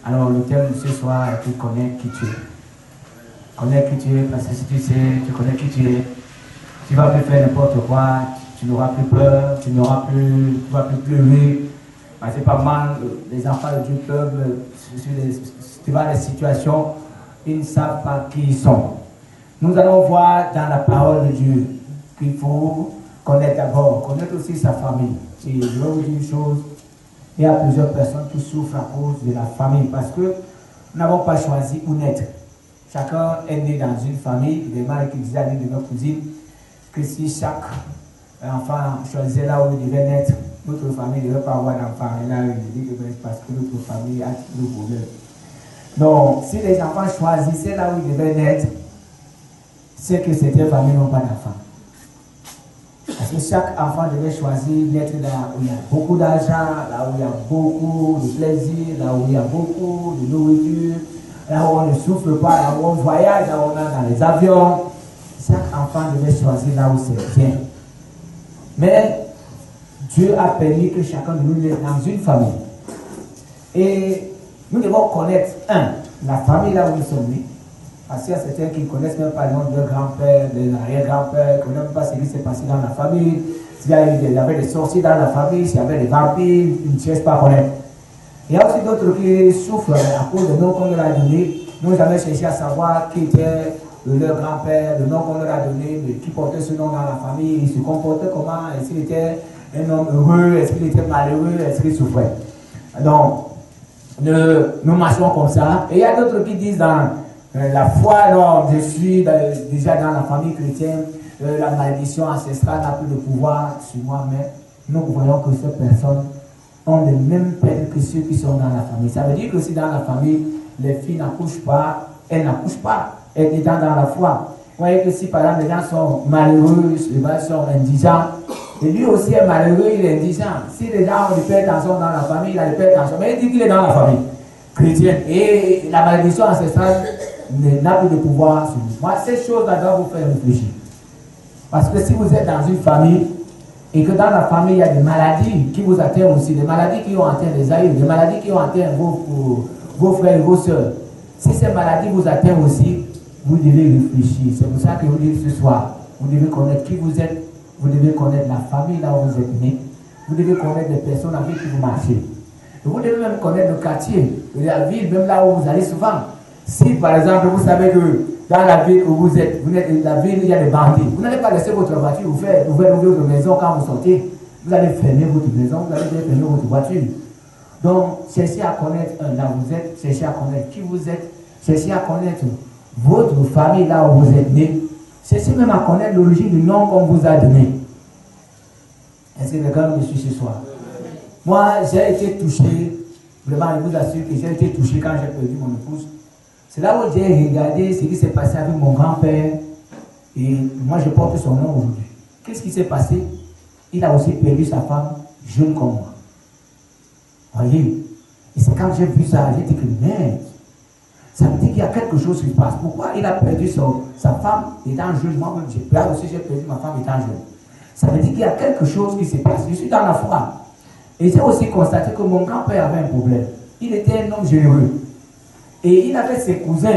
Alors le thème de ce soir est de connaître qui tu es. Connaître qui tu es, parce que si tu sais, tu connais qui tu es, tu ne vas plus faire n'importe quoi, tu n'auras plus peur, tu ne vas plus pleurer. C'est pas mal, les enfants de Dieu peuvent, tu vois les situations, ils ne savent pas qui ils sont. Nous allons voir dans la parole de Dieu qu'il faut connaître d'abord, connaître aussi sa famille. Et je vais vous dire une chose, il y a plusieurs personnes qui souffrent à cause de la famille parce que nous n'avons pas choisi où naître. Chacun est né dans une famille. Il est mal qui disait à l'une de nos cousines que si chaque enfant choisissait là où il devait naître, notre famille ne devait pas avoir d'enfant. Et là, il dit que parce que notre famille a tout le problème. Donc, si les enfants choisissaient là où ils devaient naître, c'est que certaines familles n'ont pas d'enfants. Parce que chaque enfant devait choisir d'être là où il y a beaucoup d'argent, là où il y a beaucoup de plaisir, là où il y a beaucoup de nourriture, là où on ne souffre pas, là où on voyage, là où on est dans les avions. Chaque enfant devait choisir là où c'est bien. Mais Dieu a permis que chacun de nous naisse dans une famille. Et nous devons connaître, la famille là où nous sommes nés. Parce qu'il y a certains qui ne connaissent même pas le nom de leur grand-père, de l'arrière-grand-père, qui ne connaissent même pas ce qui s'est passé dans la famille. S'il y avait des sorciers dans la famille, s'il y avait des vampires, ils ne cherchent pas à connaître. Il y a aussi d'autres qui souffrent à cause de noms qu'on leur a donnés. Nous n'avons jamais cherché à savoir qui était leur grand-père, le nom qu'on leur a donné, qui portait ce nom dans la famille, il se comportait comment, est-ce qu'il était un homme heureux, est-ce qu'il était malheureux, est-ce qu'il souffrait. Donc, nous marchons comme ça. Et il y a d'autres qui disent dans la foi, non, je suis déjà dans la famille chrétienne, la malédiction ancestrale n'a plus de pouvoir sur moi, mais nous voyons que ces personnes ont les mêmes peines que ceux qui sont dans la famille. Ça veut dire que si dans la famille, les filles n'accouchent pas, elles n'accouchent pas, elles étant dans la foi. Vous voyez que si par exemple les gens sont malheureux, les gens sont indigents, et lui aussi est malheureux, il est indigent. Si les gens ont l'hypertension dans la famille, il a l'hypertension, mais il dit qu'il est dans la famille chrétienne. Et la malédiction ancestrale n'a plus de pouvoir sur lui. Moi, ces choses-là doivent vous faire réfléchir. Parce que si vous êtes dans une famille, et que dans la famille, il y a des maladies qui vous atteignent aussi, des maladies qui ont atteint les aïeux, des maladies qui ont atteint vos frères et vos soeurs. Si ces maladies vous atteignent aussi, vous devez réfléchir. C'est pour ça que je vous dis ce soir, vous devez connaître qui vous êtes, vous devez connaître la famille là où vous êtes né, vous devez connaître les personnes avec qui vous marchez. Et vous devez même connaître le quartier, la ville, même là où vous allez souvent. Si par exemple, vous savez que dans la ville où vous êtes la ville, il y a des bandits, vous n'allez pas laisser votre voiture ouvrir votre maison quand vous sortez. Vous allez fermer votre maison, vous allez fermer votre voiture. Donc, cherchez à connaître là où vous êtes, cherchez à connaître qui vous êtes, cherchez à connaître votre famille là où vous êtes né. Cherchez même à connaître l'origine du nom qu'on vous a donné. Est-ce que quelqu'un me suit ce soir? Moi, j'ai été touché, vraiment, je vous assure que j'ai été touché quand j'ai perdu mon épouse. C'est là où j'ai regardé ce qui s'est passé avec mon grand-père. Et moi, je porte son nom aujourd'hui. Qu'est-ce qui s'est passé? Il a aussi perdu sa femme, jeune comme moi. Voyez? Et c'est quand j'ai vu ça, j'ai dit que merde, ça me dit qu'il y a quelque chose qui se passe. Pourquoi il a perdu sa femme étant jeune? Moi-même, là aussi, j'ai perdu ma femme étant jeune. Ça veut dire qu'il y a quelque chose qui se passe. Je suis dans la foi. Et j'ai aussi constaté que mon grand-père avait un problème. Il était un homme généreux. Et il avait ses cousins.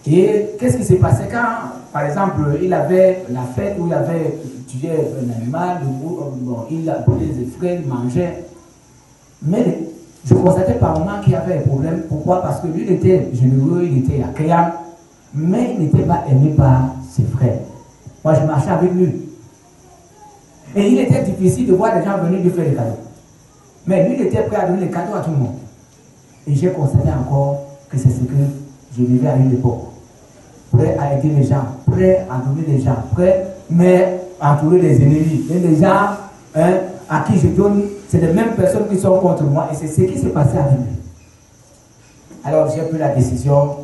Et qu'est-ce qui s'est passé quand, par exemple, il avait la fête où il avait tué un animal, il appelait des frères, il mangeait. Mais je constatais par moment qu'il y avait un problème. Pourquoi? Parce que lui, il était généreux, il était accueillant, mais il n'était pas aimé par ses frères. Moi, je marchais avec lui. Et il était difficile de voir les gens venir lui faire des cadeaux. Mais lui, il était prêt à donner des cadeaux à tout le monde. Et j'ai constaté encore que c'est ce que je vivais à une époque. Prêt à aider les gens, prêt à donner les gens, prêt, mais à entourer les ennemis. Et les gens à qui je donne, c'est les mêmes personnes qui sont contre moi. Et c'est ce qui s'est passé avec lui. Alors j'ai pris la décision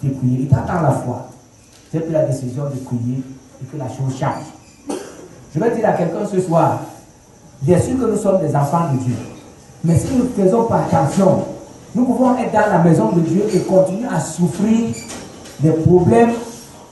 de prier. Il était dans la foi. J'ai pris la décision de prier et que la chose change. Je vais dire à quelqu'un ce soir, bien sûr que nous sommes des enfants de Dieu. Mais si nous ne faisons pas attention, nous pouvons être dans la maison de Dieu et continuer à souffrir des problèmes,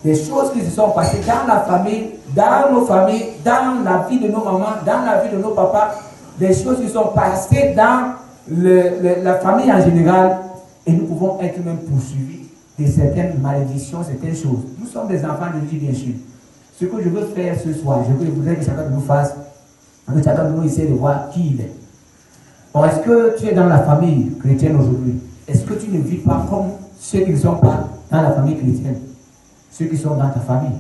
des choses qui se sont passées dans la famille, dans nos familles, dans la vie de nos mamans, dans la vie de nos papas, des choses qui sont passées dans la famille en général. Et nous pouvons être même poursuivis de certaines malédictions, certaines choses. Nous sommes des enfants de Dieu, bien sûr. Ce que je veux faire ce soir, je voudrais que chacun de nous fasse, que chacun de nous essaie de voir qui il est. Bon, est-ce que tu es dans la famille chrétienne aujourd'hui? Est-ce que tu ne vis pas comme ceux qui ne sont pas dans la famille chrétienne? Ceux qui sont dans ta famille.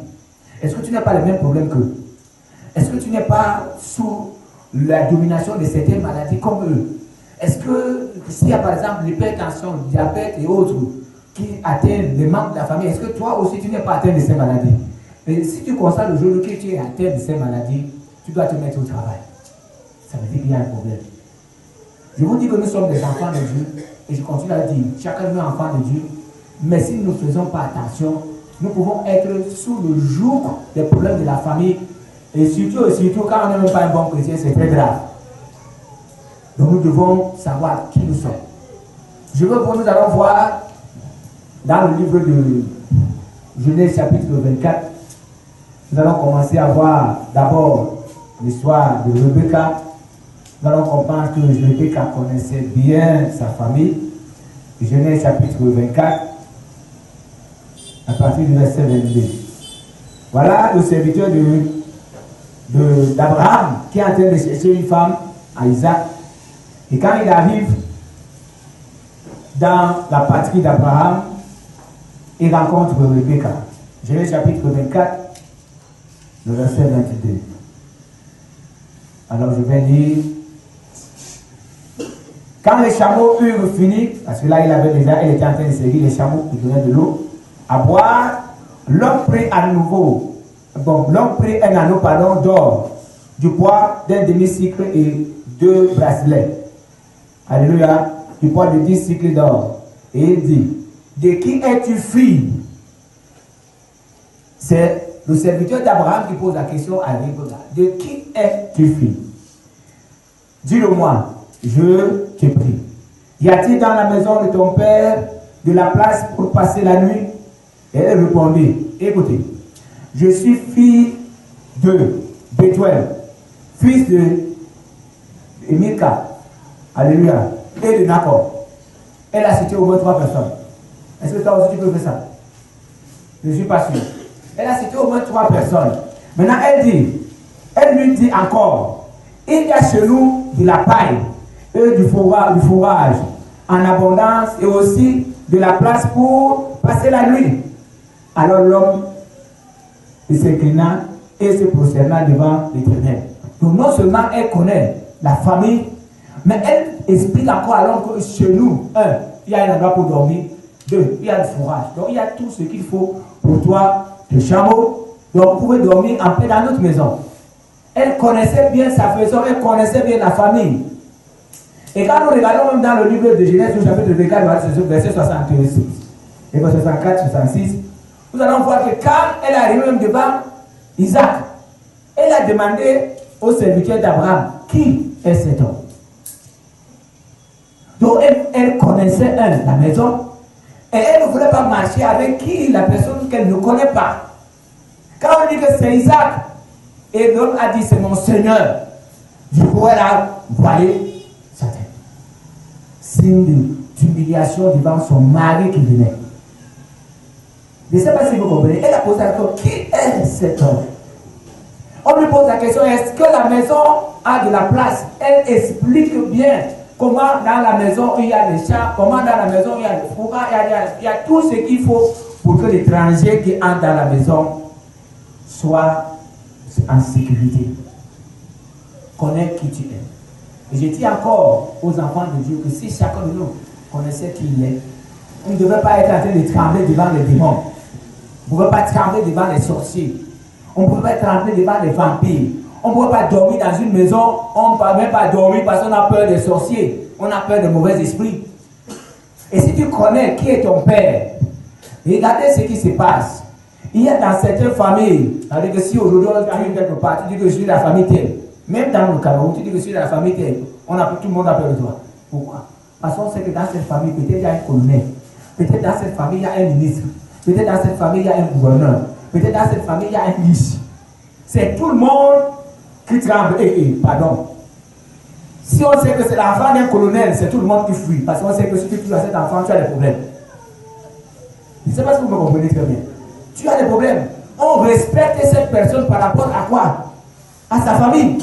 Est-ce que tu n'as pas les mêmes problèmes qu'eux? Est-ce que tu n'es pas sous la domination de certaines maladies comme eux? Est-ce que s'il y a par exemple l'hypertension, le diabète et autres qui atteignent les membres de la famille, est-ce que toi aussi tu n'es pas atteint de ces maladies? Et si tu constates aujourd'hui que tu es atteint de ces maladies, tu dois te mettre au travail. Ça veut dire qu'il y a un problème. Je vous dis que nous sommes des enfants de Dieu, et je continue à dire, chacun de nous est enfant de Dieu, mais si nous ne faisons pas attention, nous pouvons être sous le joug des problèmes de la famille, et surtout quand on n'est même pas un bon chrétien, c'est très grave. Donc nous devons savoir qui nous sommes. Nous allons voir dans le livre de Genèse chapitre 24, nous allons commencer à voir d'abord l'histoire de Rebecca. Nous allons comprendre que Rebecca connaissait bien sa famille. Genèse chapitre 24, à partir du verset 22. Voilà le serviteur d'Abraham qui est en train de chercher une femme à Isaac. Et quand il arrive dans la patrie d'Abraham, il rencontre Rebecca. Genèse chapitre 24, le verset 22. Alors je vais lire. Quand les chameaux eurent fini, parce que là il était en train de servir les chameaux qui donnaient de l'eau à boire, l'homme prit un anneau d'or, du poids d'un demi-cycle et 2 bracelets. Alléluia, du poids de 10 cycles d'or. Et il dit, de qui es-tu fille? C'est le serviteur d'Abraham qui pose la question à Rebecca. De qui es-tu fille? Dis-le-moi, je te prie. Y a-t-il dans la maison de ton père de la place pour passer la nuit? Et elle répondit, écoutez, je suis fille de Bethuel, fils de Milka, alléluia, et de Nacor. Elle a cité au moins 3 personnes. Est-ce que toi aussi tu peux faire ça? Je ne suis pas sûr. Elle a cité au moins 3 personnes. Maintenant elle lui dit encore, il y a chez nous de la paille et du fourrage en abondance et aussi de la place pour passer la nuit. Alors l'homme s'inclina et se prosterna devant l'Éternel. Donc non seulement elle connaît la famille, mais elle explique encore à l'homme que chez nous, il y a un endroit pour dormir, 2, il y a du fourrage. Donc il y a tout ce qu'il faut pour toi, le chameau. Donc vous pouvez dormir en paix dans notre maison. Elle connaissait bien sa maison, elle connaissait bien la famille. Et quand nous regardons même dans le livre de Genèse, au chapitre 24, verset 66 et verset 64, 66, nous allons voir que quand elle est arrivée même devant Isaac, elle a demandé au serviteur d'Abraham, qui est cet homme? Donc elle connaissait la maison, et elle ne voulait pas marcher avec qui? La personne qu'elle ne connaît pas. Quand on dit que c'est Isaac, et l'homme a dit c'est mon Seigneur, du coup elle a voilé sa tête. Signe d'humiliation devant son mari qui venait. Je ne sais pas si vous comprenez. Elle a posé la question, qui est cet homme? On lui pose la question, est-ce que la maison a de la place? Elle explique bien comment dans la maison il y a des chats, comment dans la maison il y a des fourrures, il y a tout ce qu'il faut pour que l'étranger qui entre dans la maison soit en sécurité. Connais qui tu es. Et je dis encore aux enfants de Dieu que si chacun de nous connaissait qui il est, on ne devait pas être en train de trembler devant les démons. On ne pouvait pas trembler devant les sorciers. On ne pouvait pas trembler devant les vampires. On ne pouvait pas dormir dans une maison. On ne peut même pas dormir parce qu'on a peur des sorciers. On a peur des mauvais esprits. Et si tu connais qui est ton père, regardez ce qui se passe. Il y a dans certaines familles, c'est-à-dire que si aujourd'hui on arrive quelque part, tu dis que je suis de la famille telle. Même dans le Cameroun, tu dis que je suis de la famille telle. Tout le monde a peur de toi. Pourquoi? Parce qu'on sait que dans cette famille, peut-être il y a un colonel. Peut-être dans cette famille, il y a un ministre. Peut-être dans cette famille, il y a un gouverneur. Peut-être dans cette famille, il y a un riche. C'est tout le monde qui tremble. Pardon. Si on sait que c'est l'enfant d'un colonel, c'est tout le monde qui fuit. Parce qu'on sait que si tu tues à cet enfant, tu as des problèmes. Je ne sais pas si vous me comprenez très bien. Tu as des problèmes. On respecte cette personne par rapport à quoi? À sa famille.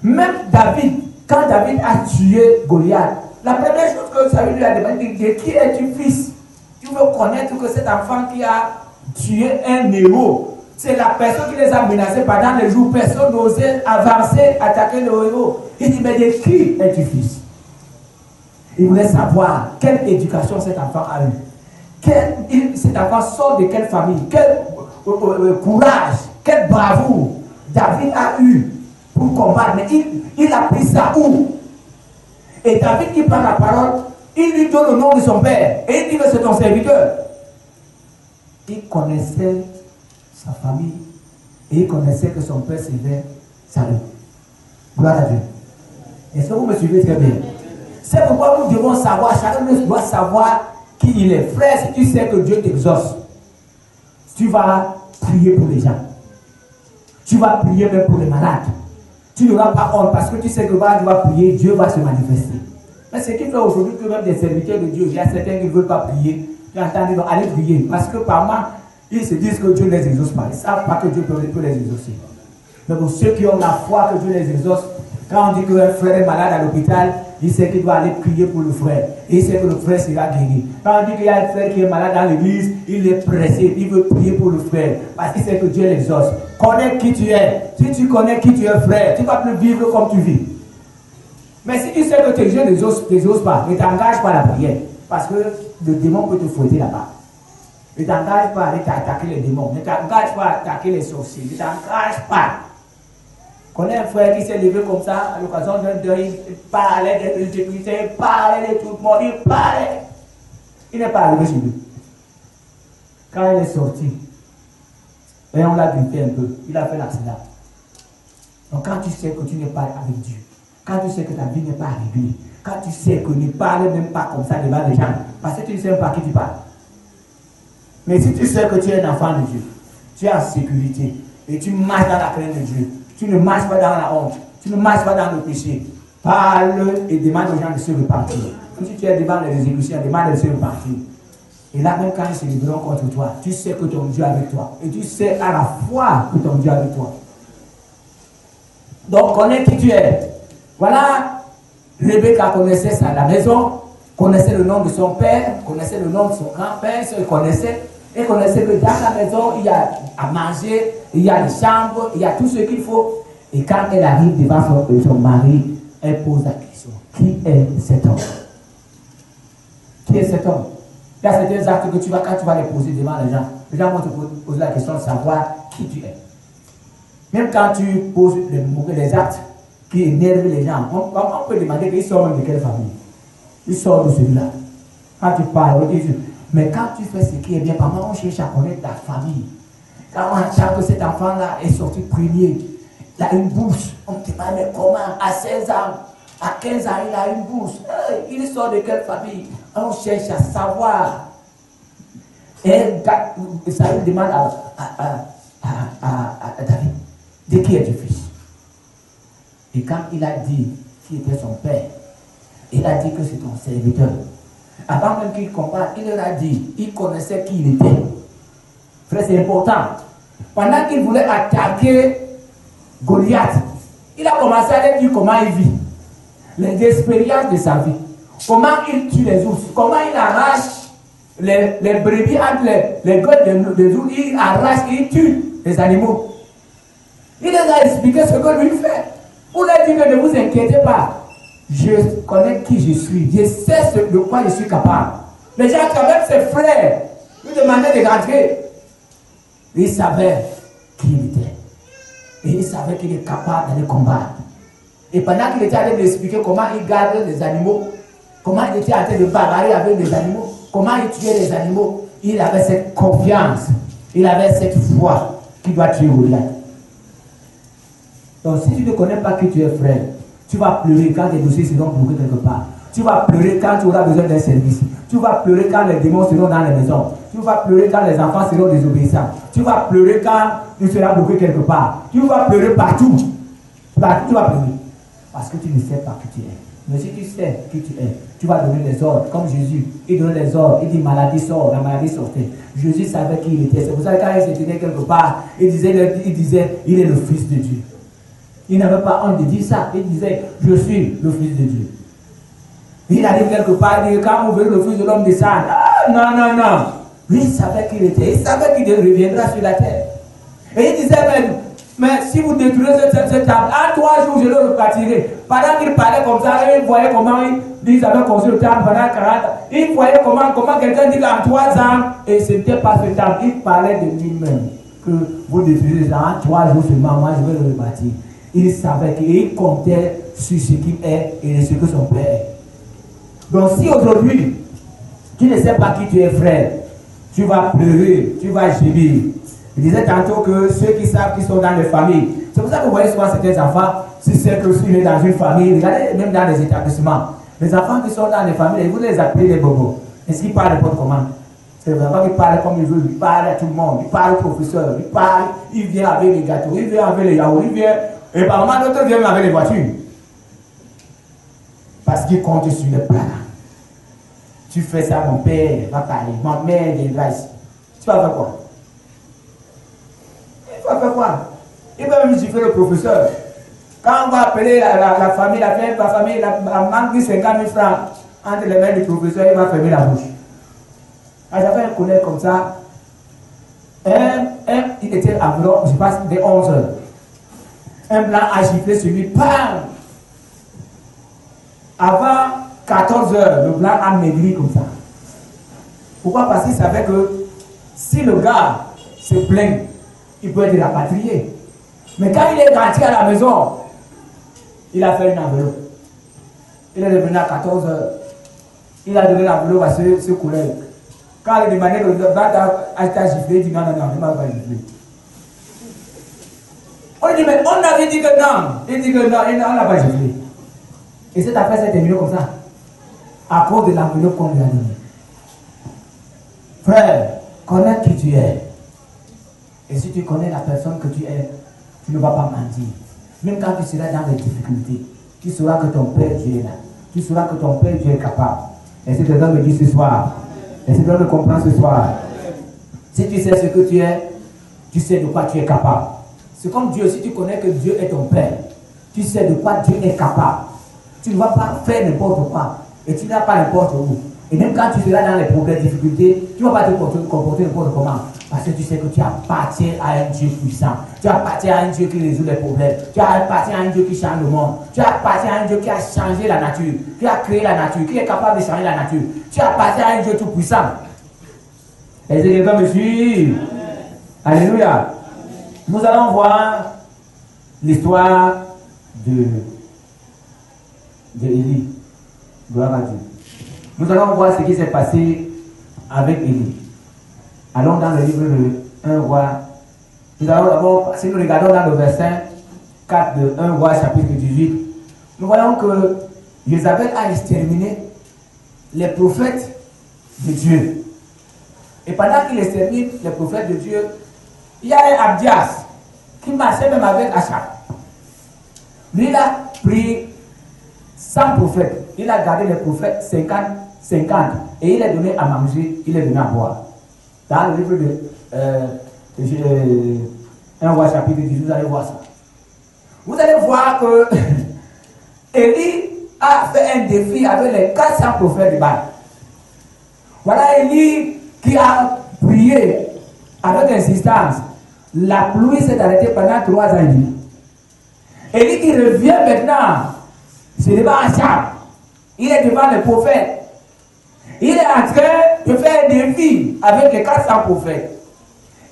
Même David, quand David a tué Goliath, la première chose que David lui a demandé, de qui es-tu fils? Tu veux connaître que cet enfant qui a tué un héros, c'est la personne qui les a menacés pendant les jours. Personne n'osait avancer, attaquer le héros. Il dit, mais de qui es-tu fils? Il voulait savoir quelle éducation cet enfant a eu. Cet enfant sort de quelle famille? Quel courage, quelle bravoure David a eu pour combattre. Mais il a pris ça où? Et David qui prend la parole, il lui donne le nom de son père. Et il dit que c'est ton serviteur. Il connaissait sa famille. Et il connaissait que son père servait Saül. Gloire à Dieu. Est-ce que vous me suivez très bien? C'est pourquoi nous devons savoir, chacun de nous doit savoir qui il est. Frère, si tu sais que Dieu t'exauce, tu vas prier pour les gens. Tu vas prier même pour les malades. Tu n'auras pas honte parce que tu sais que quand tu vas prier, Dieu va se manifester. Mais ce qui fait aujourd'hui que même des serviteurs de Dieu, il y a certains qui ne veulent pas prier. Tu entends dire, allez prier. Parce que par moi, ils se disent que Dieu ne les exauce pas. Ils ne savent pas que Dieu peut les exaucer. Mais pour ceux qui ont la foi que Dieu les exauce, quand on dit qu'un frère est malade à l'hôpital, il sait qu'il doit aller prier pour le frère. Et il sait que le frère sera guéri. Quand on dit qu'il y a un frère qui est malade dans l'église, il est pressé, il veut prier pour le frère. Parce qu'il sait que Dieu l'exauce. Connais qui tu es. Si tu connais qui tu es, frère, tu ne vas plus vivre comme tu vis. Mais si tu sais que Dieu n'exauce pas, ne t'engage pas à la prière. Parce que le démon peut te fouetter là-bas. Ne t'engage pas à aller attaquer les démons. Ne t'engage pas à attaquer les sorciers. Ne t'engage pas. Connais un frère qui s'est levé comme ça, à l'occasion d'un deuil, il parlait de l'insécurité, il parlait de tout le monde, il parlait. Il n'est pas arrivé chez lui. Quand il est sorti, et on l'a grippé un peu, il a fait l'accident. Donc quand tu sais que tu n'es pas avec Dieu, quand tu sais que ta vie n'est pas réglée, quand tu sais que ne parle même pas comme ça devant les gens, parce que tu ne sais pas qui tu parles. Mais si tu sais que tu es un enfant de Dieu, tu es en sécurité, et tu marches dans la crainte de Dieu, tu ne marches pas dans la honte, tu ne marches pas dans le péché. Parle et demande aux gens de se repartir. Si tu es devant les exécutions, demande de se repartir. Et là, même quand ils se lèveront contre toi, tu sais que ton Dieu est avec toi. Et tu sais à la fois que ton Dieu est avec toi. Donc, connais qui tu es. Voilà, Rebecca connaissait ça à la maison, connaissait le nom de son père, connaissait le nom de son grand-père, il connaissait. Et connaissait que dans la maison, il y a à manger, il y a les chambres, il y a tout ce qu'il faut. Et quand elle arrive devant son mari, elle pose la question. Qui est cet homme? Qui est cet homme? Il y a certains actes que tu vas, quand tu vas les poser devant les gens vont te poser la question de savoir qui tu es. Même quand tu poses les actes qui énervent les gens, on peut demander qu'ils sortent de quelle famille? Ils sortent de celui-là. Quand tu parles, on dit, mais quand tu fais ce qui est bien, par on cherche à connaître ta famille. Quand on entend que cet enfant-là est sorti premier, il a une bourse. On te demande comment, à 16 ans, à 15 ans, il a une bourse. Il sort de quelle famille? On cherche à savoir. Et ça lui demande à David, de qui est tu fils? Et quand il a dit qui était son père, il a dit que c'est ton serviteur. Avant même qu'il combatte, il leur a dit, il connaissait qui il était. Frère, c'est important. Pendant qu'il voulait attaquer Goliath, il a commencé à lui dire comment il vit. Les expériences de sa vie. Comment il tue les ours. Comment il arrache les brebis entre les gueules des ours. Il arrache, il tue les animaux. Il leur a expliqué ce que lui fait. Pour leur dire que ne vous inquiétez pas. Je connais qui je suis. Je sais de quoi je suis capable. Les gens, quand même, ses frères, lui demandaient de rentrer. Il savait qui il était. Et il savait qu'il est capable d'aller combattre. Et pendant qu'il était en train d'expliquer comment il garde les animaux, comment il était en train de bagarrer avec les animaux, comment il tuait les animaux, il avait cette confiance, il avait cette foi qu'il doit tuer Goliath. Donc si tu ne connais pas qui tu es, frère, tu vas pleurer quand tes dossiers seront bloqués quelque part. Tu vas pleurer quand tu auras besoin d'un service. Tu vas pleurer quand les démons seront dans les maisons. Tu vas pleurer quand les enfants seront désobéissants. Tu vas pleurer quand tu seras bloqué quelque part. Tu vas pleurer partout. Partout, tu vas pleurer. Parce que tu ne sais pas qui tu es. Mais si tu sais qui tu es, tu vas donner les ordres. Comme Jésus, il donnait les ordres. Il dit maladie sort, la maladie sortait. Jésus savait qui il était. C'est pour ça que quand il se tenait quelque part, il disait, il est le Fils de Dieu. Il n'avait pas honte de dire ça. Il disait, je suis le Fils de Dieu. Il arrive quelque part, il dit, quand vous verrez le Fils de l'homme descendre, ah non, non, non. Lui, il savait qui il était. Il savait qu'il reviendra sur la terre. Et il disait même, mais si vous détruisez cette table, en 3 jours, je le rebâtirai. Pendant qu'il parlait comme ça, il voyait comment ils avaient construit le temple pendant 40 ans. Il voyait comment quelqu'un dit qu'en 3 ans, et ce n'était pas ce temple. Il parlait de lui-même. Que vous détruisez ça en 3 jours seulement, moi je vais le rebâtir. Il savait qu'il comptait sur ce qu'il est et ce que son père est. Donc si aujourd'hui, tu ne sais pas qui tu es, frère, tu vas pleurer, tu vas gémir. Il disait tantôt que ceux qui savent qu'ils sont dans les familles, c'est pour ça que vous voyez souvent certains enfants, si c'est que s'il est dans une famille, regardez même dans les établissements, les enfants qui sont dans les familles, vous les appelez les bobos. Est-ce qu'ils parlent n'importe comment? C'est les enfants qui parlent comme ils veulent, ils parlent à tout le monde, ils parlent au professeur, ils parlent, ils viennent avec les gâteaux, ils viennent avec les yaourts, ils viennent, et par moment d'autres viennent avec les voitures. Parce qu'ils comptent sur les parents. Tu fais ça, mon père va parler, ma mère viendra ici. Tu vas faire quoi? Il va faire quoi? Il va même gifler le professeur. Quand on va appeler la famille, la famille, la manque de 50 000 francs entre les mains du professeur, il va fermer la bouche. J'avais un collègue comme ça. Il était environ, je pense, dès 11 heures. Un blanc a giflé sur lui, bam! Avant 14 heures, le blanc a maigri comme ça. Pourquoi? Parce qu'il savait que si le gars se plaint, il peut être rapatrié. Mais quand il est rentré à la maison, il a fait une enveloppe. Il est revenu à 14 heures. Il a donné l'enveloppe à ce collègue. Quand il demandait que le gars a été giflé, il dit non, non, non, il ne m'a pas giflé. On lui dit, mais on avait dit que non. Il dit que non, on n'a pas giflé. Et cette affaire s'est terminée comme ça. À cause de l'enveloppe qu'on lui a donnée. Frère, connais qui tu es. Et si tu connais la personne que tu es, tu ne vas pas mentir. Même quand tu seras dans les difficultés, tu sauras que ton Père Dieu est là. Tu sauras que ton Père Dieu est capable. Et c'est ce que je me dit ce soir. Et c'est ce que je comprends ce soir. Si tu sais ce que tu es, tu sais de quoi tu es capable. C'est comme Dieu, si tu connais que Dieu est ton Père, tu sais de quoi Dieu est capable. Tu ne vas pas faire n'importe quoi. Et tu n'as pas n'importe où. Et même quand tu seras dans les problèmes, les difficultés, tu ne vas pas te comporter n'importe comment. Parce que tu sais que tu appartiens à un Dieu puissant. Tu appartiens à un Dieu qui résout les problèmes. Tu appartiens à un Dieu qui change le monde. Tu appartiens à un Dieu qui a changé la nature. Qui a créé la nature. Qui est capable de changer la nature. Tu appartiens à un Dieu tout puissant. Est-ce que quelqu'un me suit? Alléluia. Nous allons voir l'histoire de Élie. Gloire à Dieu. Nous allons voir ce qui s'est passé avec Élie. Allons dans le livre de 1 roi. Nous allons d'abord, si nous regardons dans le verset 4 de 1 roi chapitre 18, nous voyons que Jézabel a exterminé les prophètes de Dieu. Et pendant qu'il extermine les prophètes de Dieu, il y a un Abdias qui marchait même avec Achab. Lui, il a pris 100 prophètes. Il a gardé les prophètes 50 et il les donné à manger, il les donné à boire. Dans le livre de 1 roi chapitre 18, vous allez voir ça. Vous allez voir que Élie a fait un défi avec les 400 prophètes de Baal. Voilà Élie qui a prié avec insistance. La pluie s'est arrêtée pendant 3 ans et demi. Élie qui revient maintenant, c'est devant Achab. Il est devant les prophètes. Il est en train de faire un défi avec les 400 prophètes.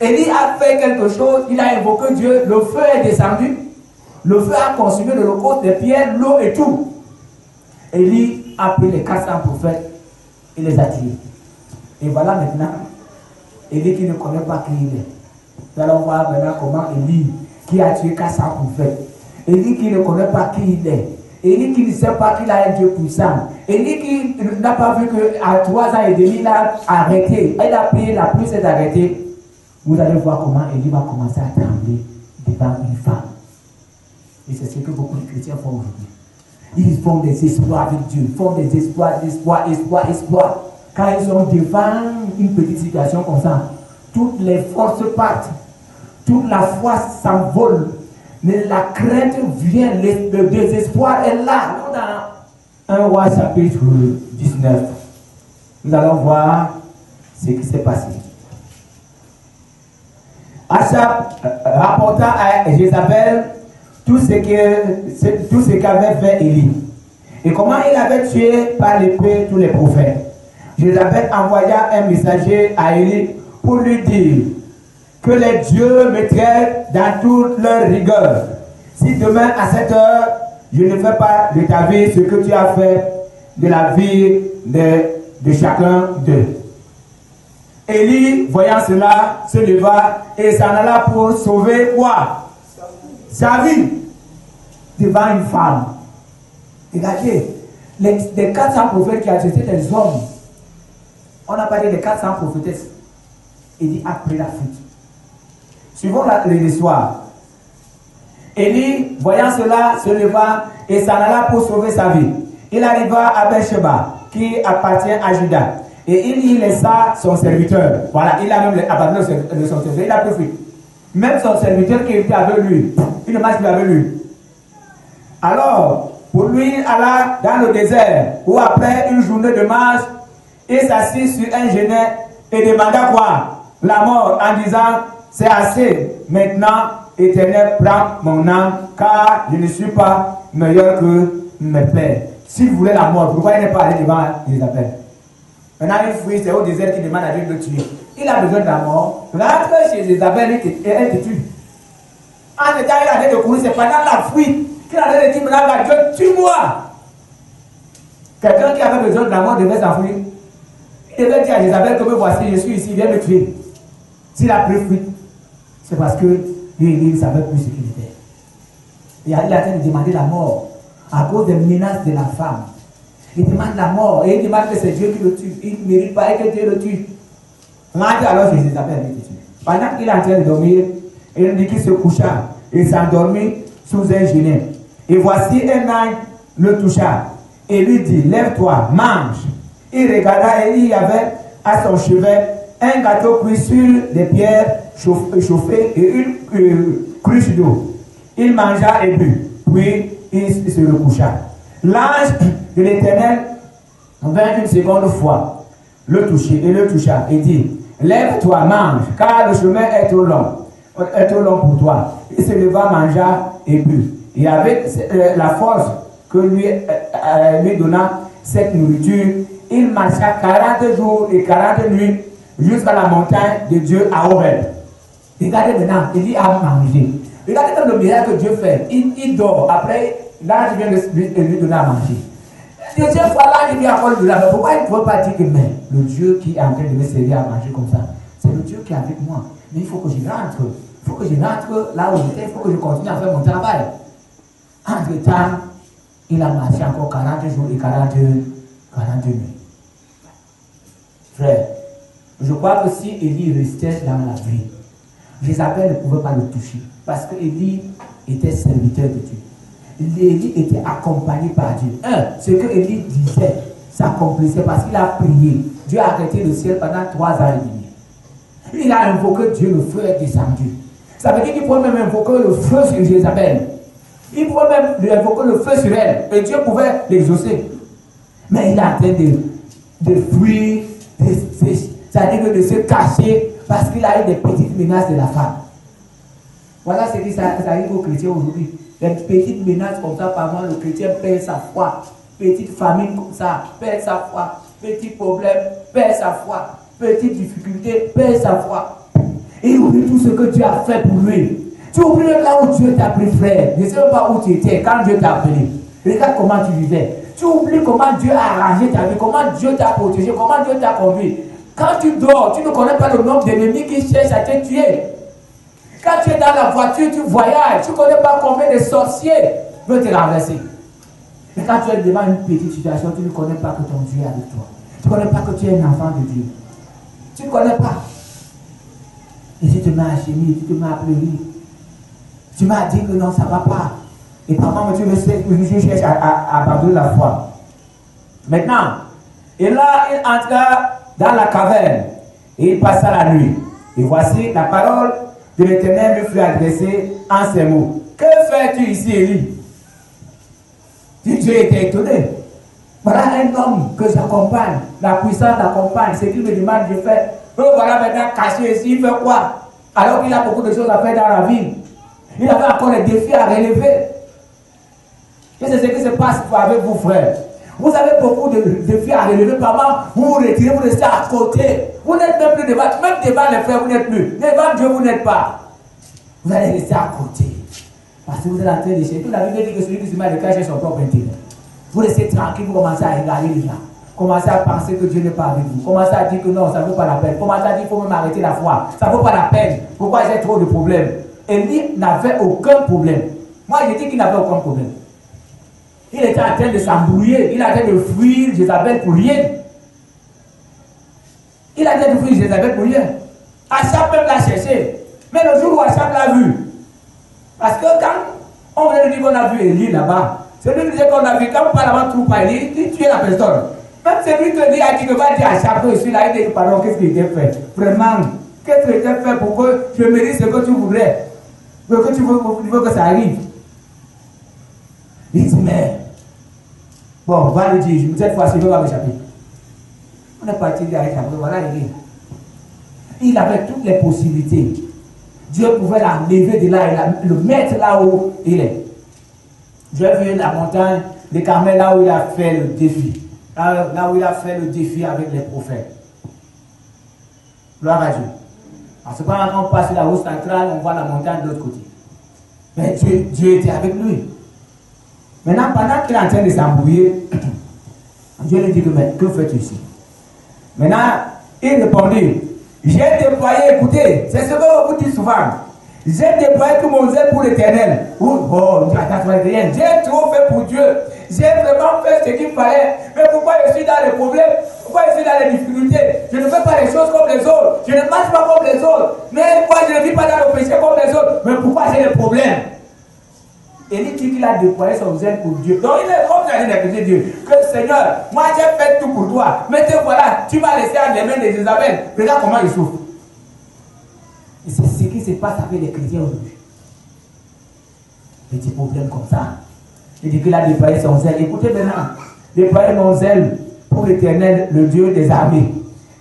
Élie a fait quelque chose, il a invoqué Dieu, le feu est descendu, le feu a consumé l'holocauste, les pierres, l'eau et tout. Élie a pris les 400 prophètes et les a tués. Et voilà maintenant, Élie qui ne connaît pas qui il est. Nous allons voir maintenant comment Élie, qui a tué 400 prophètes, Élie qui ne connaît pas qui il est, Élie qui ne sait pas qu'il a un Dieu puissant, Élie qui n'a pas vu qu'à 3 ans et demi, il a arrêté, il a prié, la pluie s'est arrêtée. Vous allez voir comment Élie va commencer à trembler devant une femme. Et c'est ce que beaucoup de chrétiens font aujourd'hui. Ils font des exploits avec Dieu. Ils font des exploits. Quand ils sont devant une petite situation comme ça, toutes les forces partent. Toute la foi s'envole. Mais la crainte vient. Le désespoir est là. Dans 1 Roi chapitre 19, nous allons voir ce qui s'est passé. Achab rapporta à Jézabel tout ce qu'avait fait Élie et comment il avait tué par l'épée tous les prophètes. Jézabel envoya un messager à Élie pour lui dire que les dieux me traitent dans toute leur rigueur. Si demain à cette heure, je ne fais pas de ta vie ce que tu as fait de la vie de chacun d'eux. Élie, voyant cela, se leva et s'en alla pour sauver quoi? Sa vie devant une femme. Regardez, les 400 prophètes qui attaquaient des hommes, on a parlé des 400 prophétesses. Il dit après la fuite. Suivons l'histoire. Élie, voyant cela, se leva et s'en alla pour sauver sa vie. Il arriva à Beersheba, qui appartient à Juda. Et il y laissa son serviteur. Voilà, il a même abandonné son serviteur. Il a pris fuite. Même son serviteur qui était avec lui, il ne marche plus avec lui. Alors, pour lui, il alla dans le désert, où après une journée de marche, il s'assit sur un genet et demanda quoi? La mort, en disant, c'est assez, maintenant, Éternel, prends mon âme, car je ne suis pas meilleur que mes pères. S'il voulait la mort, pourquoi il n'est pas allé devant Jézabel? Maintenant, il fuit, c'est au désert qui demande à Dieu de le tuer. Il a besoin de la mort. Rentre chez Jézabel et elle te tue. En état, il a dit de courir, c'est pendant la fuite qu'il a dit de dire, maintenant, Dieu, tue-moi. Quelqu'un qui avait besoin de la mort devait s'enfuir. Il devait dire à Jézabel que me voici, je suis ici, viens me tuer. S'il a pris fuite, c'est parce que lui, il ne savait plus ce qu'il était. Il a train de demander la mort à cause des menaces de la femme. Il demande la mort et il demande que c'est Dieu qui le tue. Il ne mérite pas et que Dieu le tue. Alors Jézabel lui tue. Pendant qu'il est en train de dormir, il dit qu'il se coucha et s'endormit sous un genet. Et voici un ange le toucha et lui dit, lève-toi, mange. Il regarda et il y avait à son chevet un gâteau cuit sur des pierres chauffées et une cruche d'eau. Il mangea et but, puis il se recoucha. L'ange de l'Éternel vint une seconde fois le toucha et dit, lève-toi, mange, car le chemin est trop long pour toi. Il se leva, mangea et but. Et avec la force que lui donna cette nourriture, il marcha 40 jours et 40 nuits jusqu'à la montagne de Dieu à Horeb. Regardez maintenant, il dit à manger. Regardez comme le miracle que Dieu fait. Il dort. Après, l'ange vient de lui donner à manger. Deuxième fois, l'ange vient encore de là. Pourquoi il ne faut pas dire que mais, le Dieu qui est en train de me servir à manger comme ça, c'est le Dieu qui est avec moi. Mais il faut que je rentre. Il faut que je rentre là où j'étais. Il faut que je continue à faire mon travail. Entre-temps, il a marché encore 40 jours et 40 nuits. Frère, je crois que si Élie restait dans la vie, Jézabel ne pouvait pas le toucher. Parce que Élie était serviteur de Dieu. Élie était accompagné par Dieu. Ce que Élie disait s'accomplissait parce qu'il a prié. Dieu a arrêté le ciel pendant 3 ans et demi. Il a invoqué Dieu, le feu est descendu. Ça veut dire qu'il pouvait même invoquer le feu sur Jézabel. Il pouvait même invoquer le feu sur elle. Et Dieu pouvait l'exaucer. Mais il est en train de fuir, c'est-à-dire de se cacher parce qu'il a eu des petites menaces de la femme. Voilà ce qui arrive aux chrétiens aujourd'hui. Des petites menaces comme ça, par exemple, le chrétien perd sa foi. Petite famine comme ça, perd sa foi. Petit problème, perd sa foi. Petite difficulté, perd sa foi. Et il oublie tout ce que Dieu a fait pour lui. Tu oublies là où Dieu t'a pris, frère. Je ne sais pas où tu étais quand Dieu t'a appelé. Regarde comment tu vivais. Tu oublies comment Dieu a arrangé ta vie, comment Dieu t'a protégé, comment Dieu t'a conduit. Quand tu dors, tu ne connais pas le nombre d'ennemis qui cherchent à te tuer. Quand tu es dans la voiture, tu voyages, tu ne connais pas combien de sorciers veulent te renverser. Et quand tu es devant une petite situation, tu ne connais pas que ton Dieu est avec toi. Tu ne connais pas que tu es un enfant de Dieu. Tu ne connais pas. Et tu te mets à gémir, tu te mets à pleurer. Tu m'as dit que non, ça ne va pas. Et parfois, je cherche à abandonner la foi. Maintenant, et là, il entra dans la caverne et il passa la nuit. Et voici la parole de l'Éternel lui fut adressée en ces mots. Que fais-tu ici, Élie? Dieu était étonné. Voilà un homme que j'accompagne. La puissance l'accompagne. Ce qu'il me demande, je fais. Voilà maintenant caché ici, il fait quoi? Alors qu'il a beaucoup de choses à faire dans la vie. Il avait encore des défis à relever. Et c'est ce qui se passe avec vous, frères. Vous avez beaucoup de défis à relever. Par vous vous retirez, vous restez à côté. Vous n'êtes même plus devant. Même devant les frères, vous n'êtes plus. Devant Dieu, vous n'êtes pas. Vous allez rester à côté. Parce que vous êtes en train de chercher. Toute la Bible dit que celui qui se met à cacher son propre intérêt. Vous restez tranquille, vous commencez à regarder les gens. Commencez à penser que Dieu n'est pas avec vous. Commencez à dire que non, ça ne vaut pas la peine. Commencez à dire qu'il faut même arrêter la foi. Ça ne vaut pas la peine. Pourquoi j'ai trop de problèmes? Élie n'avait aucun problème. Moi, je dis qu'il n'avait aucun problème. Il était en train de s'embrouiller. Il était en train de fuir Jézabel pour rien. Il a été de fuir Jézabel pour rien. Achab même l'a cherché. Mais le jour où Achab l'a vu, parce que quand on vient de dire qu'on a vu Élie là-bas, celui qui disait qu'on a vu, quand on parle avant tout par Élie, il tuait la personne. Même celui qui dit, a dit que va dire à Achab que je suis là, il dit, pardon, qu'est-ce qui était fait? Vraiment, qu'est-ce qui était fait pour que je mérite ce que tu voudrais? Que tu veux que ça arrive? Il dit, mais bon, va le dire, cette fois-ci, je vais m'échapper. On est parti à échapper, voilà il dit. Il avait toutes les possibilités. Dieu pouvait l'enlever de là et le mettre là où il est. J'ai vu la montagne de Carmel là où il a fait le défi. Là où il a fait le défi avec les prophètes. Gloire à Dieu. Parce que quand on passe sur la route centrale, on voit la montagne de l'autre côté. Mais Dieu était avec lui. Maintenant, pendant qu'il est en train de s'embrouiller, Dieu lui dit que fais-tu ici? Maintenant, il répondit, j'ai déployé, écoutez, c'est ce que vous dites souvent. J'ai déployé tout mon zèle pour l'Éternel. J'ai trop fait pour Dieu. J'ai vraiment fait ce qu'il fallait. Mais pourquoi je suis dans les problèmes? Pourquoi je suis dans les difficultés? Je ne fais pas les choses comme les autres. Je ne marche pas comme les autres. Mais pourquoi je ne vis pas dans le péché comme les autres? Mais pourquoi j'ai des problèmes? Et il dit qu'il a déployé son zèle pour Dieu. Donc il est comme ça d'accuser Dieu. Que Seigneur, moi j'ai fait tout pour toi. Mais te voilà, tu m'as laissé à les mains de Jézabel. Regarde comment il souffre. Et c'est ce qui se passe avec les chrétiens aujourd'hui. Des petits problèmes comme ça. Il dit qu'il a déployé son zèle. Écoutez maintenant, déployer mon zèle pour l'Éternel, le Dieu des armées.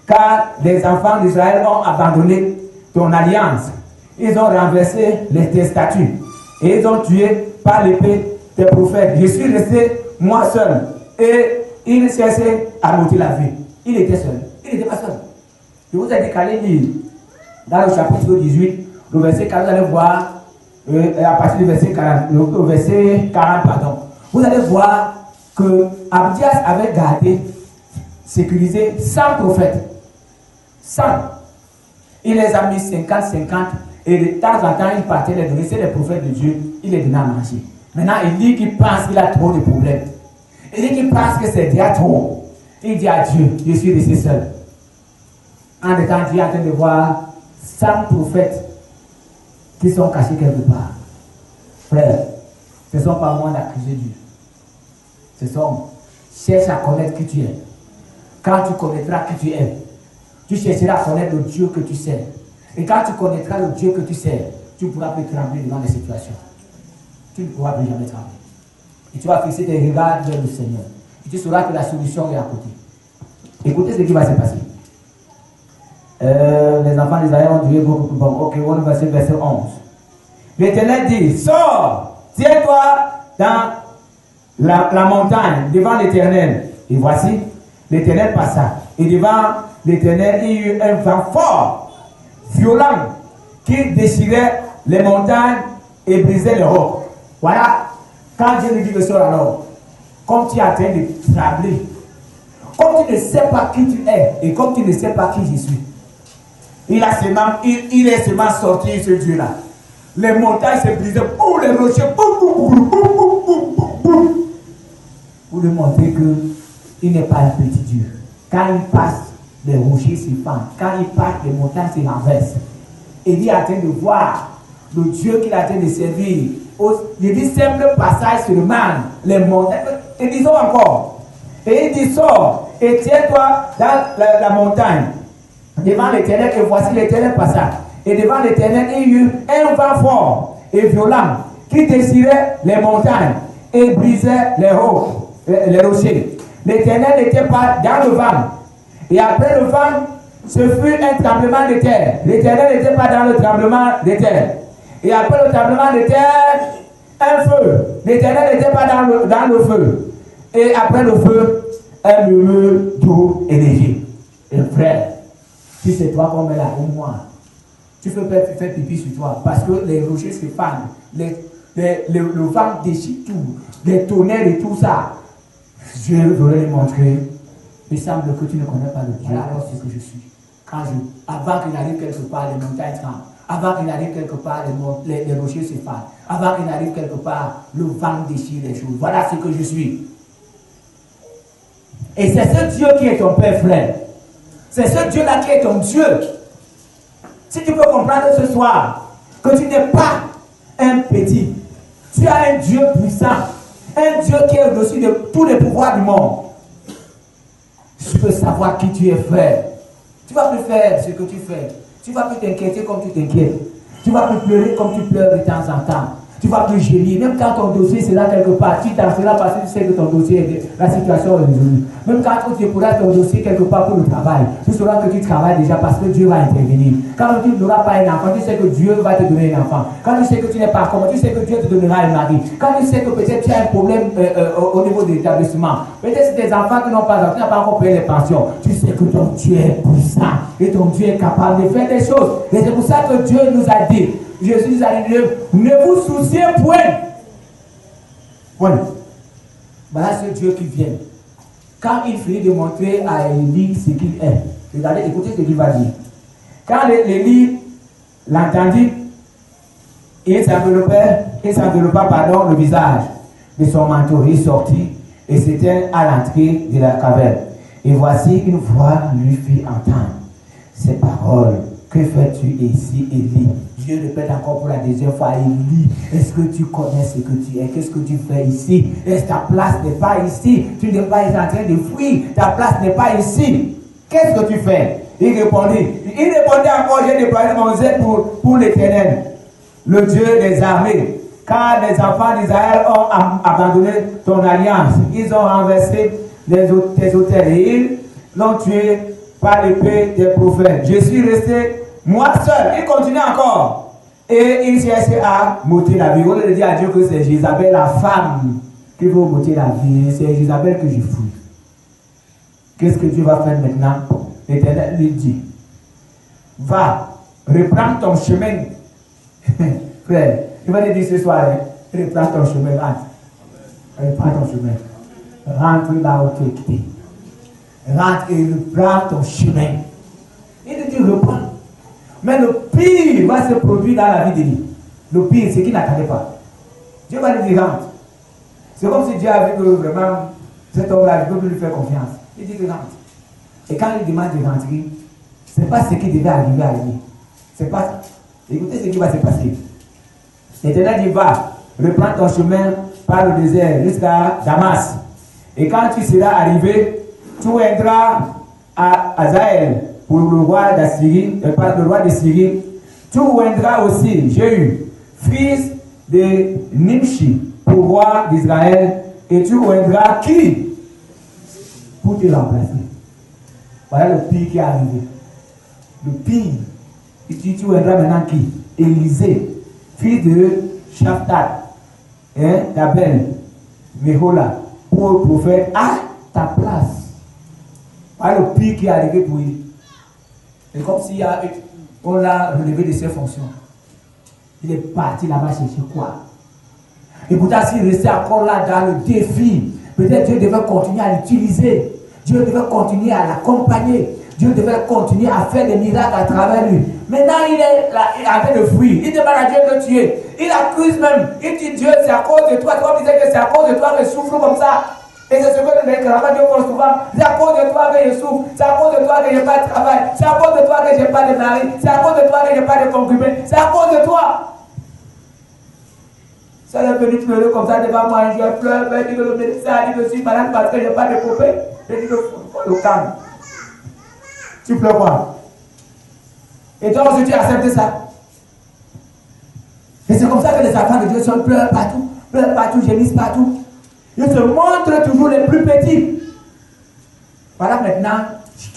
Car les enfants d'Israël ont abandonné ton alliance. Ils ont renversé tes statuts. Et ils ont tué par l'épée tes prophètes. Je suis resté moi seul. Et il cherchait à m'ôter la vie. Il était seul. Il n'était pas seul. Je vous ai dit qu'allez lire dans le chapitre 18, le verset 40, vous allez voir, à partir du verset 40, le verset 40, pardon. Vous allez voir que Abdias avait gardé, sécurisé 100 prophètes. 100. Il les a mis 50-50. Et de temps en temps, il partait les donner. C'est les prophètes de Dieu. Il les donnait à manger. Maintenant, il dit qu'il pense qu'il a trop de problèmes. Il dit qu'il pense que c'est déjà trop. Il dit à Dieu, je suis resté seul. En étant Dieu en train de voir 100 prophètes qui sont cachés quelque part. Frère, ce ne sont pas moi d'accuser Dieu. Ce sont, cherche à connaître qui tu es. Quand tu connaîtras qui tu es, tu chercheras à connaître le Dieu que tu sais. Et quand tu connaîtras le Dieu que tu sais, tu ne pourras plus trembler devant les situations. Tu ne pourras plus jamais trembler. Et tu vas fixer tes regards vers le Seigneur. Et tu sauras que la solution est à côté. Écoutez ce qui va se passer. Les enfants d'Israël ont dit, bon, ok, on va passer verset 11. L'Éternel dit, sors, tiens-toi dans la montagne, devant l'Éternel. Et voici, l'Éternel passa. Et devant l'Éternel, il y eut un vent fort, violent, qui déchirait les montagnes et brisait les rocs. Voilà, quand Dieu lui dit que sors alors, comme tu es en train de trembler, comme tu ne sais pas qui tu es et comme tu ne sais pas qui je suis, il est seulement sorti, ce Dieu-là. Les montagnes se brisaient, pour les rochers, pour lui montrer qu'il n'est pas un petit Dieu. Quand il passe, les rochers se fendent. Quand il passe, les montagnes se renversent. Et il est en train de voir le Dieu qu'il est en train de servir il dit simple passage sur le man, les montagnes. Et disons encore. Et il dit sors et tiens-toi dans la montagne devant l'Éternel, et voici l'Éternel passage. Et devant l'Éternel, il y eut un vent fort et violent qui déchirait les montagnes et brisait les rochers. L'Éternel n'était pas dans le vent. Et après le vent, ce fut un tremblement de terre. L'Éternel n'était pas dans le tremblement de terre. Et après le tremblement de terre, un feu. L'Éternel n'était pas dans le feu. Et après le feu, un murmure d'eau énergie. Et frère, si c'est toi qu'on met là, ou moi, tu fais faire pipi sur toi parce que les rochers se fanent, le vent déchire tout, les tonnerres et tout ça. Je voudrais lui montrer. Il semble que tu ne connais pas le Dieu, alors c'est ce que je suis. Avant qu'il arrive quelque part, les montagnes tremblent. Avant qu'il arrive quelque part, les rochers se fanent. Avant qu'il arrive quelque part, le vent déchire les choses. Voilà ce que je suis. Et c'est ce Dieu qui est ton Père, frère. C'est ce Dieu-là qui est ton Dieu. Si tu peux comprendre ce soir que tu n'es pas un petit, tu as un Dieu puissant, un Dieu qui est au-dessus de tous les pouvoirs du monde. Tu peux savoir qui tu es, frère. Tu vas plus faire ce que tu fais. Tu vas plus t'inquiéter comme tu t'inquiètes. Tu vas plus pleurer comme tu pleures de temps en temps. Tu vas plus gémir. Même quand ton dossier sera quelque part, tu danseras parce que tu sais que ton dossier, la situation est résolue. Même quand tu pourras ton dossier quelque part pour le travail, tu sauras que tu travailles déjà parce que Dieu va intervenir. Quand tu n'auras pas un enfant, tu sais que Dieu va te donner un enfant. Quand tu sais que tu n'es pas comme, tu sais que Dieu te donnera un mari. Quand tu sais que peut-être tu as un problème au niveau de l'établissement, peut-être c'est tes enfants qui n'ont pas encore payé les pensions, tu sais que ton Dieu est puissant et ton Dieu est capable de faire des choses. Et c'est pour ça que Dieu nous a dit, Jésus nous a dit, ne vous souciez point. Voilà. Voilà ce Dieu qui vient. Quand il finit de montrer à Élie ce qu'il est, regardez, écoutez ce qu'il va dire. Quand Élie l'entendit, il s'enveloppa, le visage de son manteau. Il sortit et s'éteignit à l'entrée de la caverne. Et voici une voix lui fit entendre ces paroles. Que fais-tu ici, Élie? Dieu répète encore pour la deuxième fois, Élie, est-ce que tu connais ce que tu es? Qu'est-ce que tu fais ici? Est-ce que ta place n'est pas ici? Tu n'es pas en train de fuir, ta place n'est pas ici. Qu'est-ce que tu fais? Il répondait encore, j'ai déployé mon zèle pour l'Éternel, le Dieu des armées. Car les enfants d'Israël ont abandonné ton alliance. Ils ont renversé tes autels et ils l'ont tué par l'épée des prophètes. Je suis resté moi seul. Il continue encore. Et il cherche à m'ôter la vie. On le dit à Dieu que c'est Jézabel, la femme, qui veut m'ôter la vie. C'est Jézabel que je fouille. Qu'est-ce que Dieu va faire maintenant? L'Éternel lui dit, va, reprends ton chemin. Frère, il va te dire ce soir, reprends ton chemin, rentre. Reprends ton chemin. Rentre là où tu es quitté. Rentre et reprends ton chemin. Il te dit reprends. Mais le pire va se produire dans la vie de lui. Le pire, c'est qu'il n'attendait pas. Dieu va lui dire rentre. C'est comme si Dieu avait vu que vraiment cet homme-là, il ne peut plus lui faire confiance. Il dit que rentre. Et quand il demande de rentrer, ce n'est pas ce qui devait arriver à lui. C'est pas. Écoutez ce qui va se passer. L'Éternel dit va, reprends ton chemin par le désert jusqu'à Damas. Et quand tu seras arrivé, tu viendras à Azaël pour le roi d'Assyrie, le roi de Syrie. Tu viendras aussi Jéhu, fils de Nimshi, pour roi d'Israël, et tu viendras qui pour te remplacer. Voilà le pire qui est arrivé. Le pire. Et tu viendras maintenant qui? Élisée, fils de Shaphat, d'Abel, Mehola, pour le prophète à ta place. Voilà le pire qui est arrivé pour lui. C'est comme si on l'a relevé de ses fonctions. Il est parti là-bas chercher quoi? Et pourtant, s'il restait encore là dans le défi, peut-être Dieu devait continuer à l'utiliser. Dieu devait continuer à l'accompagner. Dieu devait continuer à faire des miracles à travers lui. Maintenant, il est là, en train de fuir. Il demande à Dieu de tuer. Il accuse même. Il dit Dieu, c'est à cause de toi. Toi, tu disais que c'est à cause de toi que je souffre comme ça. Et c'est ce que les cravats Dieu font souvent. C'est à cause de toi que je souffre. C'est à cause de toi que je n'ai pas de travail. C'est à cause de toi que je n'ai pas de mari. C'est à cause de toi que je n'ai pas de concubin. C'est à cause de toi. Ça est venu pleurer comme ça devant moi. Je pleure, elle dit que le médecin a dit que je suis malade parce que je n'ai pas de copain. Je dis que faut le calme. Tu pleures quoi? Et toi aussi tu acceptes ça. Et c'est comme ça que les enfants de Dieu sont pleurent partout, gémissent partout. Ils se montrent toujours les plus petits. Voilà, maintenant,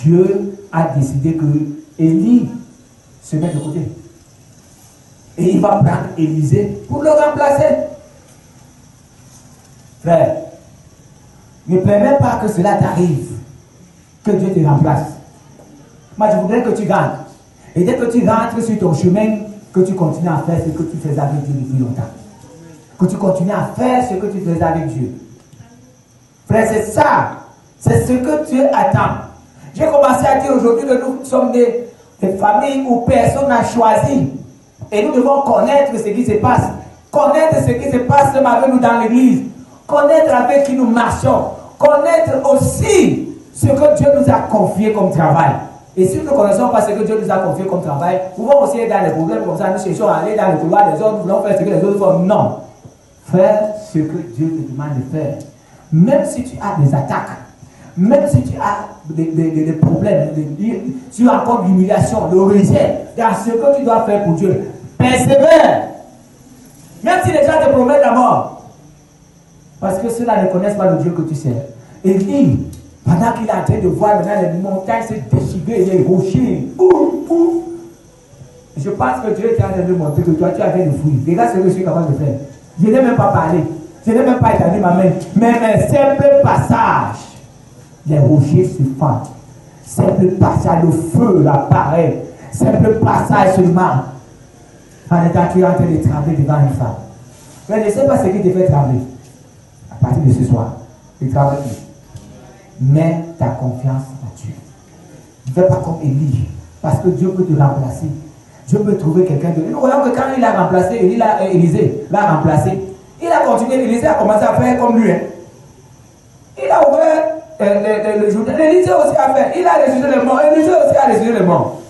Dieu a décidé que Élie se met de côté. Et il va prendre Élisée pour le remplacer. Frère, ne permets pas que cela t'arrive, que Dieu te remplace. Moi, je voudrais que tu rentres. Et dès que tu rentres sur ton chemin, que tu continues à faire ce que tu faisais avec Dieu depuis longtemps. Que tu continues à faire ce que tu faisais avec Dieu. Frère, c'est ça. C'est ce que Dieu attend. J'ai commencé à dire aujourd'hui que nous sommes des familles où personne n'a choisi. Et nous devons connaître ce qui se passe. Connaître ce qui se passe même avec nous dans l'église. Connaître avec qui nous marchons. Connaître aussi ce que Dieu nous a confié comme travail. Et si nous ne connaissons pas ce que Dieu nous a confié comme travail, nous pouvons aussi être dans les problèmes comme ça. Nous cherchons à aller dans le couloir des autres. Nous voulons faire ce que les autres font. Non. Faire ce que Dieu te demande de faire. Même si tu as des attaques. Même si tu as des problèmes. Tu as encore l'humiliation, le rejet. Dans ce que tu dois faire pour Dieu. Persévère. Même si les gens te promettent la mort. Parce que ceux-là ne connaissent pas le Dieu que tu sers. Et dit, pendant qu'il est en train de voir maintenant les montagnes se déchirer, les rochers. Je pense que Dieu est en train de montrer que toi, tu as fait de fouilles. Regarde ce que je suis capable de faire. Je n'ai même pas parlé. Je n'ai même pas étendu ma main. Mais un simple passage. Les rochers se fendent. Simple passage, le feu apparaît. Simple passage seulement. En étant tu es en train de trembler devant une femme. Mais je ne sais pas ce qui te fait trembler. À partir de ce soir, tu ne trembles plus. Mets ta confiance en Dieu. Ne fais pas comme Élie. Parce que Dieu peut te remplacer. Dieu peut trouver quelqu'un de... Nous voyons que quand il a remplacé, Élisée l'a remplacé. Il a continué, Élisée a commencé à faire comme lui. Il a ouvert le journal. Élisée aussi a fait. Il a ressuscité les morts. Élisée aussi a ressuscité les morts.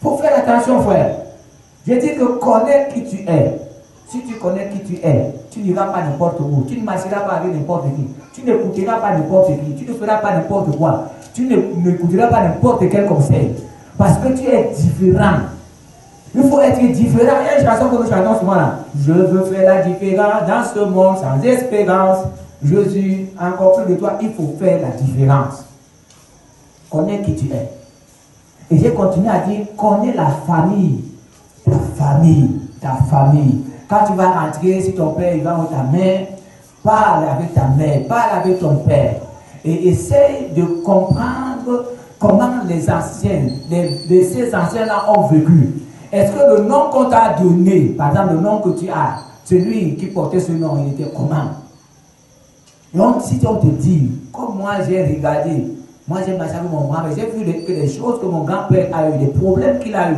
Il faut faire attention, frère. Je dis que connais qui tu es. Si tu connais qui tu es, tu n'iras pas n'importe où. Tu ne marcheras pas avec n'importe qui. Tu n'écouteras pas n'importe qui. Tu ne feras pas n'importe quoi. Tu n'écouteras pas n'importe quel conseil. Parce que tu es différent. Il faut être différent. Il y a une chanson que nous chantons souvent là. Je veux faire la différence dans ce monde sans espérance. Je suis encore plus de toi. Il faut faire la différence. Connais qui tu es. Et j'ai continué à dire, connais la famille. Ta famille. Ta famille. Quand tu vas rentrer, si ton père il va avec ta mère, parle avec ta mère, parle avec ton père. Et essaye de comprendre comment les anciens, ces anciens-là ont vécu. Est-ce que le nom qu'on t'a donné, par exemple le nom que tu as, celui qui portait ce nom, il était comment? Donc si on te dit, comme moi j'ai regardé, moi j'ai marché avec mon grand-père, j'ai vu que les choses que mon grand-père a eu, les problèmes qu'il a eu.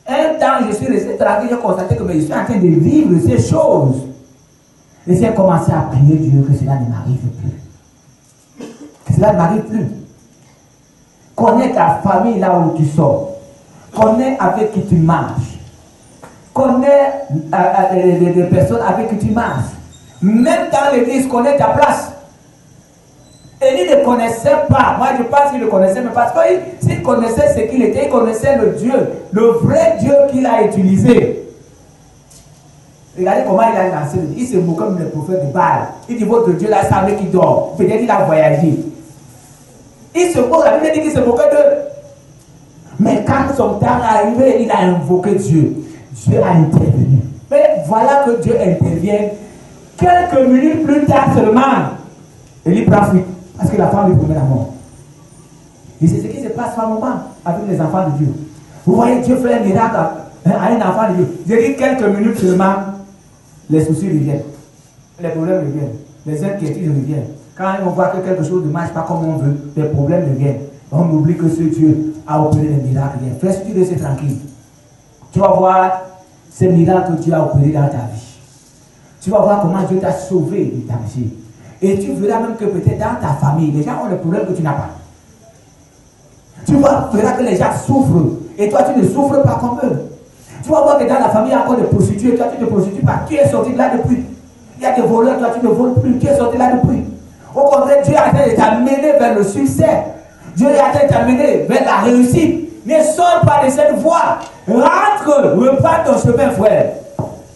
Un temps, je suis resté tranquille, j'ai constaté que je suis en train de vivre ces choses. Et j'ai commencé à prier Dieu que cela ne m'arrive plus. Que cela ne m'arrive plus. Connais ta famille là où tu sors. Connais avec qui tu marches. Connais les personnes avec qui tu marches. Même dans l'église, connais ta place. Élie ne connaissait pas. Moi, je pense qu'il le connaissait, mais parce que s'il connaissait ce qu'il était, il connaissait le Dieu, le vrai Dieu qu'il a utilisé. Regardez comment il a lancé. Il se moque comme le prophète de Baal. Il dit, votre Dieu là, savait qu'il dort. Peut-être qu'il a voyagé. Il se moque, la Bible dit qu'il se moquait d'eux. Mais quand son temps est arrivé, il a invoqué Dieu. Dieu a intervenu. Mais voilà que Dieu intervient. Quelques minutes plus tard seulement, Élie prend fuite. Parce que la femme lui promet la mort. Et c'est ce qui se passe par moment avec les enfants de Dieu. Vous voyez, Dieu fait un miracle à un enfant de Dieu. J'ai dit quelques minutes seulement, les soucis reviennent. Les problèmes reviennent. Les inquiétudes reviennent. Quand on voit que quelque chose ne marche pas comme on veut, les problèmes reviennent. On oublie que ce Dieu a opéré les miracles. Frère, si tu restes tranquille, tu vas voir ces miracles que Dieu a opérés dans ta vie. Tu vas voir comment Dieu t'a sauvé de ta vie. Et tu verras même que peut-être dans ta famille, les gens ont des problèmes que tu n'as pas. Tu verras que les gens souffrent. Et toi, tu ne souffres pas comme eux. Tu vas voir que dans la famille, il y a encore des prostituées. prostituée, toi tu ne te prostitues pas. Tu es sorti de là depuis. Il y a des voleurs, toi tu ne voles plus. Tu es sorti de là depuis. Au contraire, Dieu est en train de t'amener vers le succès. Dieu est en train de t'amener vers la réussite. Ne sors pas de cette voie. Rentre, reprends ton chemin, frère.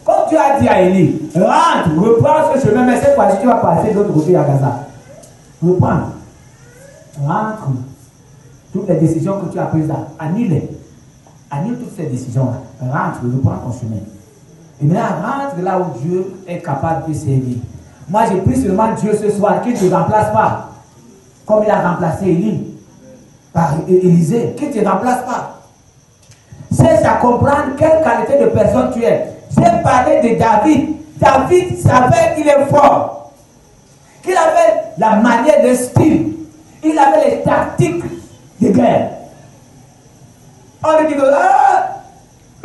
Comme tu as dit à Élie, rentre, reprends ce chemin, mais cette fois-ci tu vas passer de l'autre côté à Gaza. Reprends. Rentre. Toutes les décisions que tu as prises là, annule-les. Annule toutes ces décisions-là. Rentre, reprends ton chemin. Et maintenant, rentre là où Dieu est capable de servir. Moi, j'ai pris seulement Dieu ce soir, qu'il ne te remplace pas. Comme il a remplacé Élie par Élisée, qu'il ne te remplace pas. C'est à comprendre quelle qualité de personne tu es. J'ai parlé de David. David savait qu'il est fort. Qu'il avait la manière de style. Il avait les tactiques de guerre. On lui dit que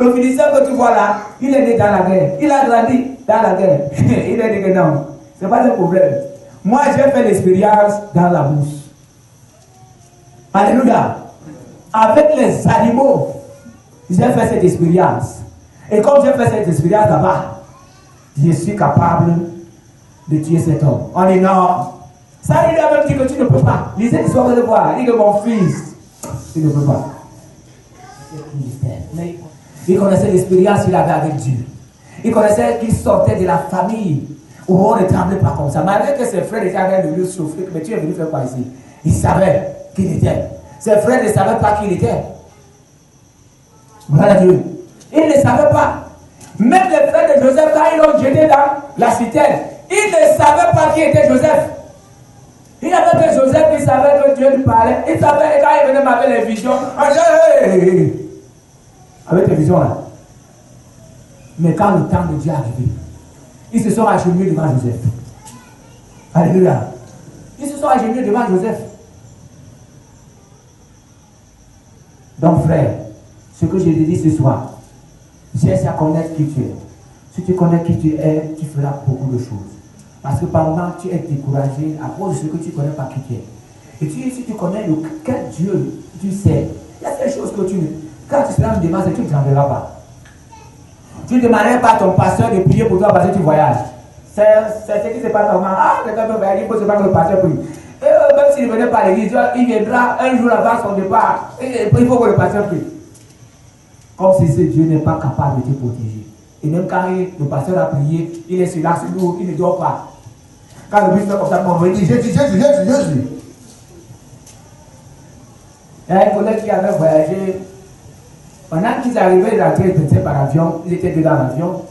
le Philistin que tu vois là, il est né dans la guerre. Il a grandi dans la guerre. Il a dit que non, ce n'est pas un problème. Moi, j'ai fait l'expérience dans la bourse. Alléluia. Avec les animaux, j'ai fait cette expérience. Et comme j'ai fait cette expérience là-bas, je suis capable de tuer cet homme. On dit non. Ça, il a même dit que tu ne peux pas. Lisez l'histoire de voir. Il dit que mon fils, tu ne peux pas. Mais il connaissait l'expérience qu'il avait avec Dieu. Il connaissait qu'il sortait de la famille où on ne tremblait pas comme ça. Malgré que ses frères étaient en train de lui souffrir, mais tu es venu faire quoi ici? Il savait qui il était. Ses frères ne savaient pas qui il était. Voilà Dieu. Ils ne savaient pas. Même les frères de Joseph, quand ils l'ont jeté dans la citerne, ils ne savaient pas qui était Joseph. Il n'y avait que Joseph qui savait que Dieu lui parlait. Il savait, quand il venait m'avoir les visions, avec les visions là. Mais quand le temps de Dieu est arrivé, ils se sont agenouillés devant Joseph. Alléluia. Ils se sont agenouillés devant Joseph. Donc frère, ce que je te dis ce soir, cherche à connaître qui tu es. Si tu connais qui tu es, tu feras beaucoup de choses. Parce que par moment, tu es découragé à cause de ce que tu ne connais pas qui tu es. Et si tu connais quel Dieu tu sais, il y a des choses que quand tu seras en démarche, tu ne t'enverras pas. Tu ne demanderas pas à ton pasteur de prier pour toi parce que tu voyages. C'est ce qui se passe normalement. Ah, quelqu'un peut voyager, il faut se battre que le pasteur prie. Et même s'il ne venait pas à l'église, il viendra un jour avant son départ. Et il faut que le pasteur prie. Comme si ce Dieu n'est pas capable de te protéger. Et même quand le pasteur a prié, il est sur l'axe lourd, il ne dort pas. Quand le bus fait comme ça, on me dit Jésus. Il y a un collègue qui avait voyagé. Pendant qu'ils arrivaient, ils étaient par avion, ils étaient dedans l'avion.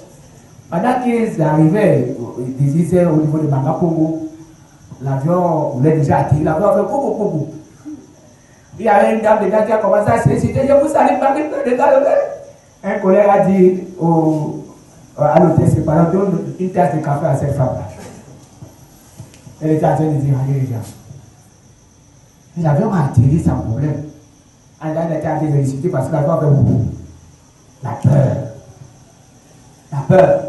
Pendant qu'ils arrivaient, ils disaient au niveau de Mangapongo, l'avion voulait déjà atterrir, l'avion a fait pogo. Il y avait une dame dedans qui a commencé à se réciter, je vous salue, un collègue a dit à l'hôtesse, par exemple, donne une tasse de café à cette femme-là. Elle était en train de dire, allez, l'avion a atterri sans problème. Elle était en train de réciter parce que l'avion a fait beaucoup. La peur.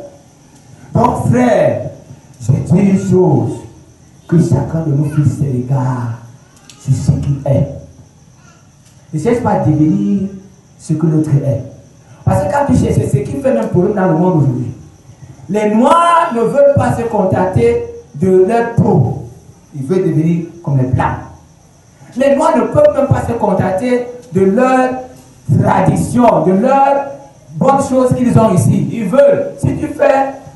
Donc, frère, je dis une chose, que chacun de nos fils se regarde sur ce qu'il est. Ne cherche pas à devenir ce que l'autre est. Parce que quand tu cherches, c'est ce qui fait même problème dans le monde aujourd'hui. Les Noirs ne veulent pas se contenter de leur peau. Ils veulent devenir comme les Blancs. Les Noirs ne peuvent même pas se contenter de leur tradition, de leurs bonnes choses qu'ils ont ici. Ils veulent. Si tu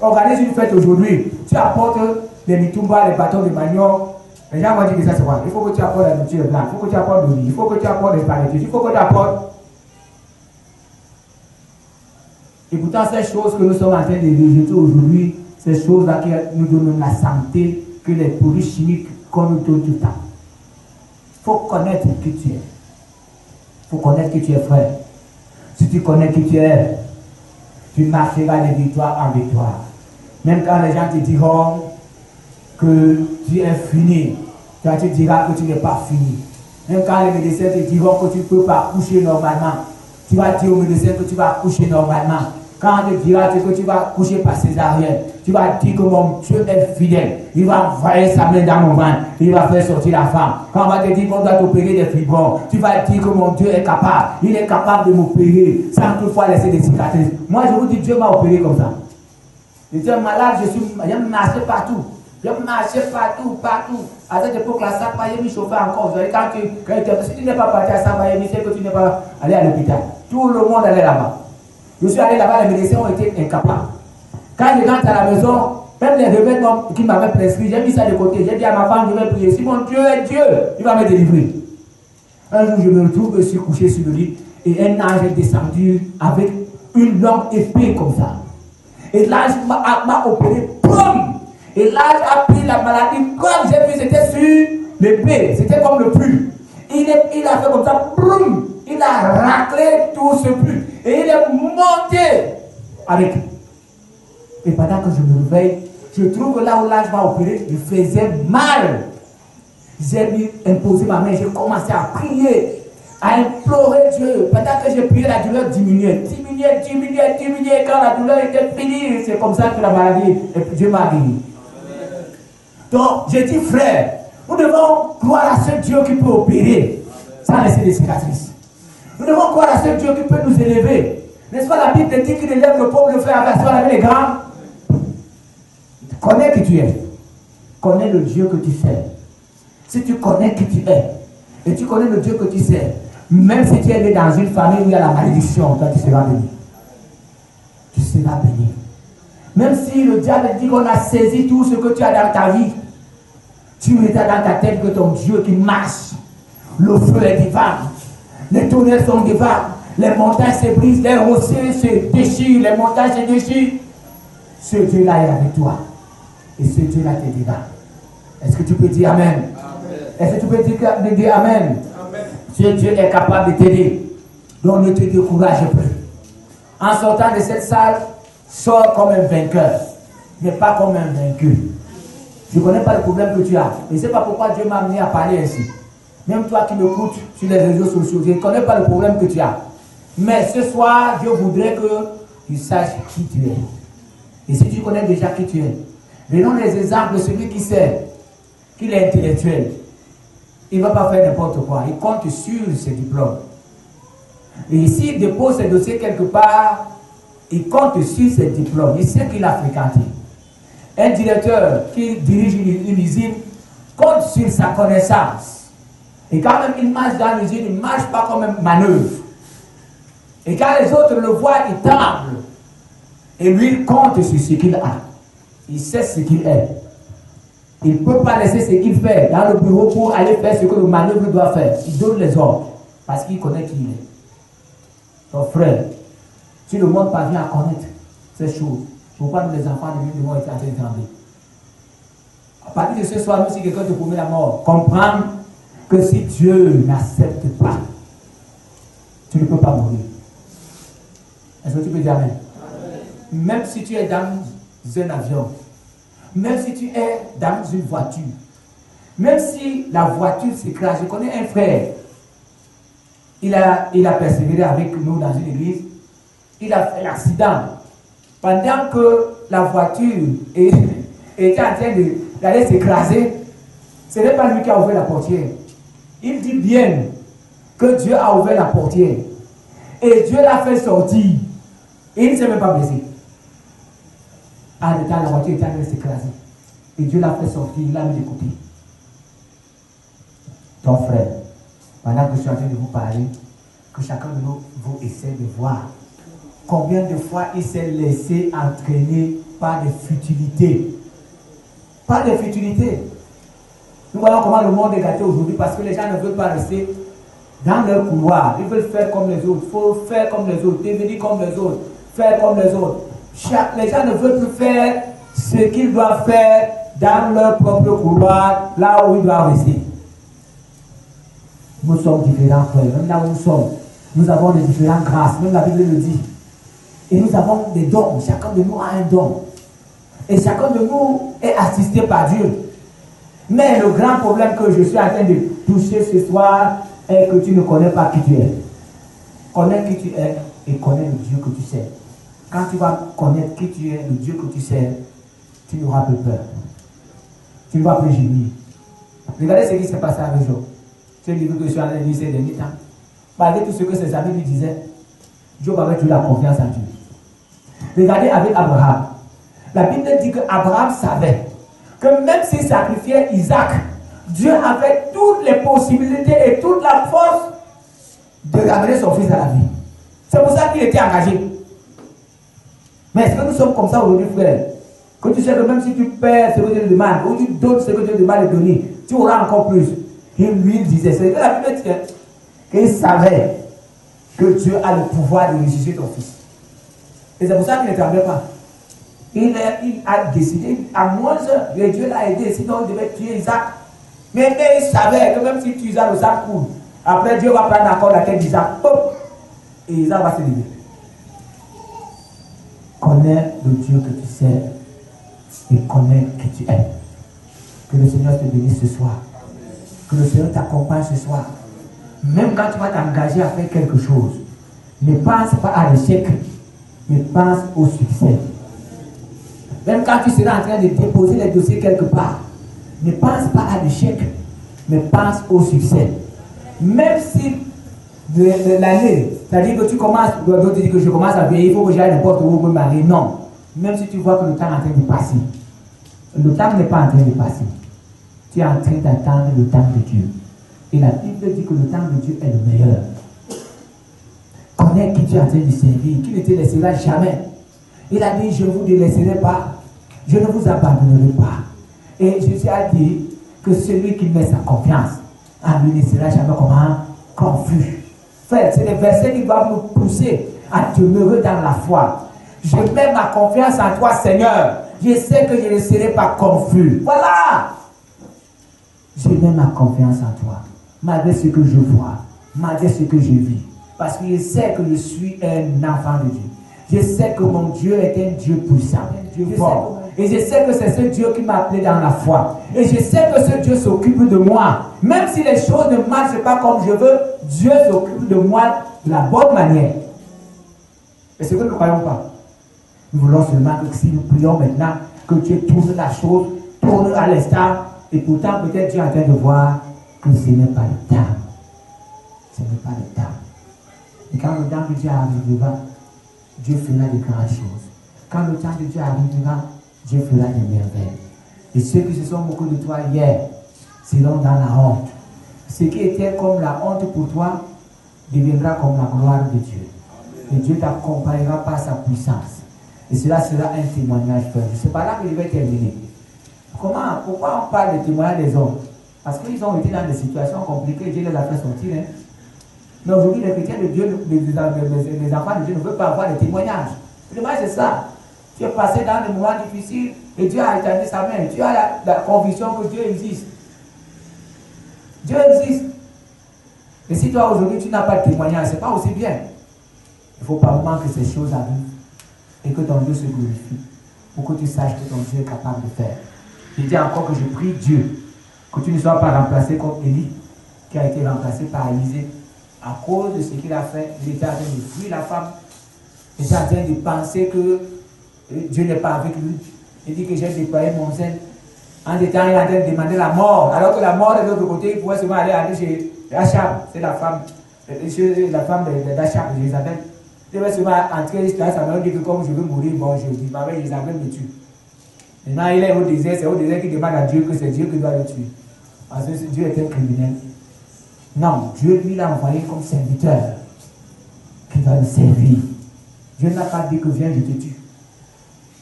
organises une fête aujourd'hui, tu apportes les mitumba, les bâtons de manioc. Les gens vont dire que ça c'est quoi? Il faut que tu apportes la nourriture blanche, il faut que tu apportes le riz, il faut que tu apportes les spaghettis, il faut que tu apportes. Et pourtant, ces choses que nous sommes en train de rejeter aujourd'hui, ces choses-là qui nous donnent la santé, que les produits chimiques qu'on nous donne tout le temps. Il faut connaître qui tu es. Il faut connaître qui tu es, frère. Si tu connais qui tu es, tu marcheras de victoire en victoire. Même quand les gens te diront que tu es fini, toi tu diras que tu n'es pas fini. Même quand les médecins te diront que tu ne peux pas coucher normalement, tu vas dire aux médecins que tu vas coucher normalement. Quand on te dira que tu vas coucher par césarienne, Tu vas dire que mon Dieu est fidèle. Il va envoyer sa main dans mon ventre. Il va faire sortir la femme. Quand on va te dire qu'on doit t'opérer des fibrons, tu vas dire que mon Dieu est capable. Il est capable de m'opérer sans toutefois laisser des cicatrices. Moi, je vous dis, Dieu m'a opéré comme ça. J'étais malade, j'ai marché partout. J'ai marché partout. À cette époque-là, ça n'a pas mis chauffeur encore. Si tu n'es pas parti à Samba, c'est que tu n'es pas allé à l'hôpital. Tout le monde allait là-bas. Je suis allé là-bas, les médecins ont été incapables. Quand je rentre à la maison, même les remèdes qui m'avaient prescrit, j'ai mis ça de côté. J'ai dit à ma femme, je vais prier. Si mon Dieu est Dieu, il va me délivrer. Un jour, je me retrouve, je suis couché sur le lit et un ange est descendu avec une longue épée comme ça. Et l'ange m'a opéré, boum! Et l'ange a pris la maladie, comme j'ai vu, c'était sur l'épée, c'était comme le plume. Il a fait comme ça, boum! Il a raclé tout ce plume. Et il est monté avec. Et pendant que je me réveille, je trouve que là où l'ange m'a opéré, il faisait mal. J'ai imposé ma main, j'ai commencé à prier, à implorer Dieu. Pendant que j'ai prié, la douleur diminuait. Quand la douleur était finie, c'est comme ça que la maladie, et puis Dieu m'a guéri. Donc, j'ai dit, frère, nous devons croire à ce Dieu qui peut opérer sans laisser des cicatrices. Nous devons croire à ce Dieu qui peut nous élever. N'est-ce pas, la Bible dit qu'il élève le pauvre, le fait avertir avec les grands. Connais qui tu es. Connais le Dieu que tu sers. Si tu connais qui tu es, et tu connais le Dieu que tu sers, même si tu es né dans une famille où il y a la malédiction, toi tu seras béni. Tu seras béni. Même si le diable dit qu'on a saisi tout ce que tu as dans ta vie, tu mettras dans ta tête que ton Dieu qui marche, le feu est divin, les tonnerres sont divins, les montagnes se brisent, les rochers se déchirent, les montagnes se déchirent. Ce Dieu-là est avec toi. Et ce Dieu-là t'aidera. Est-ce que tu peux dire Amen? Est-ce que tu peux dire Amen? Ce Dieu est capable de t'aider. Donc ne te décourage plus. En sortant de cette salle, sors comme un vainqueur, mais pas comme un vaincu. Je ne connais pas le problème que tu as. Et ce n'est pas pourquoi Dieu m'a amené à parler ainsi. Même toi qui m'écoutes sur les réseaux sociaux, je ne connais pas le problème que tu as. Mais ce soir, Dieu voudrait que tu saches qui tu es. Et si tu connais déjà qui tu es, venons les exemples de celui qui sait qu'il est intellectuel. Il ne va pas faire n'importe quoi. Il compte sur ses diplômes. Et s'il dépose ses dossiers quelque part, il compte sur ses diplômes. Il sait qu'il a fréquenté. Un directeur qui dirige une usine compte sur sa connaissance. Et quand même il marche dans l'usine, il ne marche pas comme une manœuvre. Et quand les autres le voient, ils tremblent. Et lui, il compte sur ce qu'il a. Il sait ce qu'il est. Il ne peut pas laisser ce qu'il fait dans le bureau pour aller faire ce que le manœuvre doit faire. Il donne les ordres parce qu'il connaît qui il est. Ton frère, si le monde parvient à connaître ces choses, pourquoi nous les enfants de Dieu devons être en train de trembler? À partir de ce soir, même si quelqu'un te promet la mort, comprends que si Dieu n'accepte pas, tu ne peux pas mourir. Est-ce que tu peux dire Amen? Même si tu es dans un avion, même si tu es dans une voiture, même si la voiture s'écrase, je connais un frère, il a persévéré avec nous dans une église, il a fait l'accident. Pendant que la voiture était en train d'aller s'écraser, ce n'est pas lui qui a ouvert la portière. Il dit bien que Dieu a ouvert la portière et Dieu l'a fait sortir et il ne s'est même pas blessé. En étant la voiture était en train de s'écraser. Et Dieu l'a fait sortir, il l'a mis de côté. Ton frère, pendant que je suis en train de vous parler, que chacun de nous vous essaie de voir combien de fois il s'est laissé entraîner par des futilités. Par des futilités. Nous voyons comment le monde est gâté aujourd'hui parce que les gens ne veulent pas rester dans leur couloir. Ils veulent faire comme les autres. Il faut faire comme les autres, devenir comme les autres, faire comme les autres. Les gens ne veulent plus faire ce qu'ils doivent faire dans leur propre couloir, là où ils doivent rester. Nous sommes différents, frères. Même là où nous sommes, nous avons des différentes grâces. Même la Bible le dit. Et nous avons des dons. Chacun de nous a un don. Et chacun de nous est assisté par Dieu. Mais le grand problème que je suis en train de toucher ce soir est que tu ne connais pas qui tu es. Connais qui tu es et connais le Dieu que tu sais. Quand tu vas connaître qui tu es, le Dieu que tu sais, tu n'auras plus peur. Tu ne vas plus gémir. Regardez ce qui s'est passé avec Job. Ce livre que je suis en train de lire ces derniers temps. Malgré tout ce que ses amis lui disaient, Job avait toujours la confiance en Dieu. Regardez avec Abraham. La Bible dit qu'Abraham savait que même s'il sacrifiait Isaac, Dieu avait toutes les possibilités et toute la force de ramener son fils à la vie. C'est pour ça qu'il était engagé. Mais est-ce que nous sommes comme ça aujourd'hui, frère? Que tu sais que même si tu perds ce que Dieu te demande, ou tu donnes ce que Dieu te demande de donner, tu auras encore plus. Et lui, il disait, c'est que la Bible dit qu'il savait que Dieu a le pouvoir de ressusciter ton fils. Et c'est pour ça qu'il ne tremblait pas. Il a décidé, à moins que Dieu l'a aidé, sinon il devait tuer Isaac. Mais il savait que même s'il tue Isaac, le sang coule. Après, Dieu va prendre encore la tête d'Isaac. Et Isaac va se lever. Connais le Dieu que tu sais et connais qui tu es. Que le Seigneur te bénisse ce soir. Que le Seigneur t'accompagne ce soir. Même quand tu vas t'engager à faire quelque chose, ne pense pas à l'échec, mais pense au succès. Même quand tu seras en train de déposer les dossiers quelque part, ne pense pas à l'échec, mais pense au succès. Même si l'année, c'est-à-dire que tu commences, d'autres disent que je commence à veiller, il faut que j'aille n'importe où me marier. Non. Même si tu vois que le temps est en train de passer, le temps n'est pas en train de passer. Tu es en train d'attendre le temps de Dieu. Et la Bible dit que le temps de Dieu est le meilleur. Connais qui tu es en train de servir, qui ne te laissera jamais. Il a dit, je ne vous délaisserai pas, je ne vous abandonnerai pas. Et Jésus a dit que celui qui met sa confiance en lui ne sera jamais comment confus. Frère, c'est les versets qui doivent nous pousser à demeurer dans la foi. Je mets ma confiance en toi, Seigneur. Je sais que je ne serai pas confus. Voilà. Je mets ma confiance en toi. Malgré ce que je vois, malgré ce que je vis. Parce que je sais que je suis un enfant de Dieu. Je sais que mon Dieu est un Dieu puissant, un Dieu fort. Et je sais que c'est ce Dieu qui m'a appelé dans la foi. Et je sais que ce Dieu s'occupe de moi. Même si les choses ne marchent pas comme je veux, Dieu s'occupe de moi de la bonne manière. Et c'est ce que nous ne croyons pas. Nous voulons seulement que si nous prions maintenant, que Dieu tourne la chose, tourne à l'instant. Et pourtant, peut-être Dieu est en train de voir que ce n'est pas le temps. Ce n'est pas le temps. Et quand le temps de Dieu arrivera, Dieu fera de grandes choses. Quand le temps de Dieu arrivera, Dieu fera des merveilles. Et ceux qui se sont moqués de toi hier seront dans la honte. Ce qui était comme la honte pour toi deviendra comme la gloire de Dieu. Et Dieu t'accompagnera par sa puissance. Et cela sera un témoignage frère. C'est par là que je vais terminer. Pourquoi on parle de témoignage des hommes? Parce qu'ils ont été dans des situations compliquées, Dieu les a fait sortir. Hein? Mais aujourd'hui, les chrétiens de Dieu, les enfants de Dieu ne veulent pas avoir de témoignages. Le témoignage, c'est ça. Tu es passé dans des moments difficiles et Dieu a étendu sa main. Tu as la conviction que Dieu existe. Dieu existe. Et si toi aujourd'hui tu n'as pas de témoignage, ce n'est pas aussi bien. Il ne faut pas vraiment que ces choses arrivent et que ton Dieu se glorifie pour que tu saches que ton Dieu est capable de faire. Je dis encore que je prie Dieu que tu ne sois pas remplacé comme Élie qui a été remplacé par Élisée à cause de ce qu'il a fait. Il était en train de fuir la femme. Il était en train de penser que Dieu n'est pas avec lui. Il dit que j'ai déployé mon zèle. En détail, il est en train de demander la mort. Alors que la mort de l'autre côté, il pouvait seulement aller chez Achab. C'est la femme d'Achab, d'Isabelle. Il devait seulement entrer dans sa maison et dire que comme je veux mourir, bon, je dis, mais Isabelle me tue. Maintenant, il est au désert, c'est au désert qu'il demande à Dieu que c'est Dieu qui doit le tuer. Parce que Dieu est un criminel. Non, Dieu lui l'a envoyé comme serviteur qui va le servir. Dieu n'a pas dit que viens, je te tue.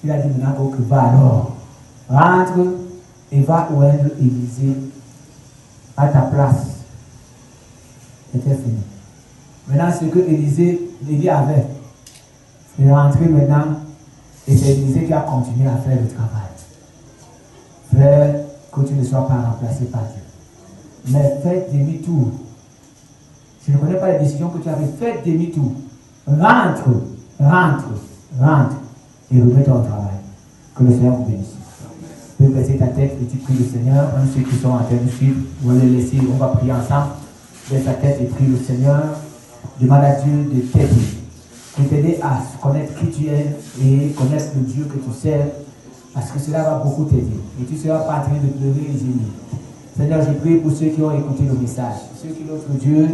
Il a dit maintenant que va alors, rentre et va oindre Élisée à ta place. C'était fini. Maintenant, ce que Élie avait, c'est rentré maintenant et c'est Élisée qui a continué à faire le travail. Frère, que tu ne sois pas remplacé par Dieu. Mais fais demi-tour. Je ne connais pas les décisions que tu avais. Fais demi-tour. Rentre et remets ton travail. Que le Seigneur vous bénisse. Tu peux baisser ta tête et tu pries le Seigneur. Même ceux qui sont en train de suivre, on va les laisser, on va prier ensemble. Baisse ta tête et prie le Seigneur. Demande à Dieu de t'aider à connaître qui tu es et connaître le Dieu que tu sers. Parce que cela va beaucoup t'aider. Et tu ne seras pas en train de pleurer et gémir. Seigneur, je prie pour ceux qui ont écouté le message. Ceux qui, notre Dieu,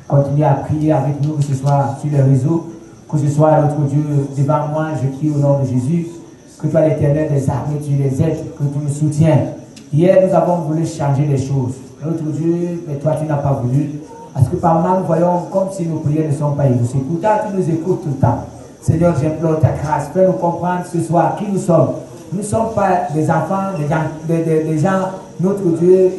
continuent à prier avec nous, que ce soit sur les réseaux, que ce soit, notre Dieu, devant moi, je prie au nom de Jésus. Que toi, l'Éternel des armées, tu les aides, que tu nous soutiens. Hier, nous avons voulu changer les choses. Notre Dieu, mais toi, tu n'as pas voulu. Parce que par moment, nous voyons comme si nos prières ne sont pas exaucées. Pourtant, tu nous écoutes tout le temps. Seigneur, j'implore ta grâce. Fais-nous comprendre ce soir qui nous sommes. Nous ne sommes pas des enfants, des gens, notre Dieu,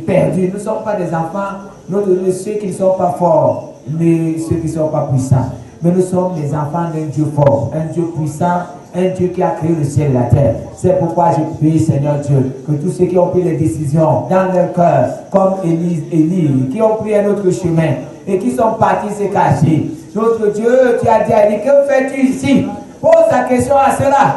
perdus. Nous ne sommes pas des enfants, notre Dieu, ceux qui ne sont pas forts, mais ceux qui ne sont pas puissants. Mais nous sommes des enfants d'un Dieu fort, un Dieu puissant, un Dieu qui a créé le ciel et la terre. C'est pourquoi je prie, Seigneur Dieu, que tous ceux qui ont pris les décisions dans leur cœur, comme Élie, qui ont pris un autre chemin et qui sont partis se cacher. Notre Dieu, tu as dit à Élie, que fais-tu ici? Pose la question à cela.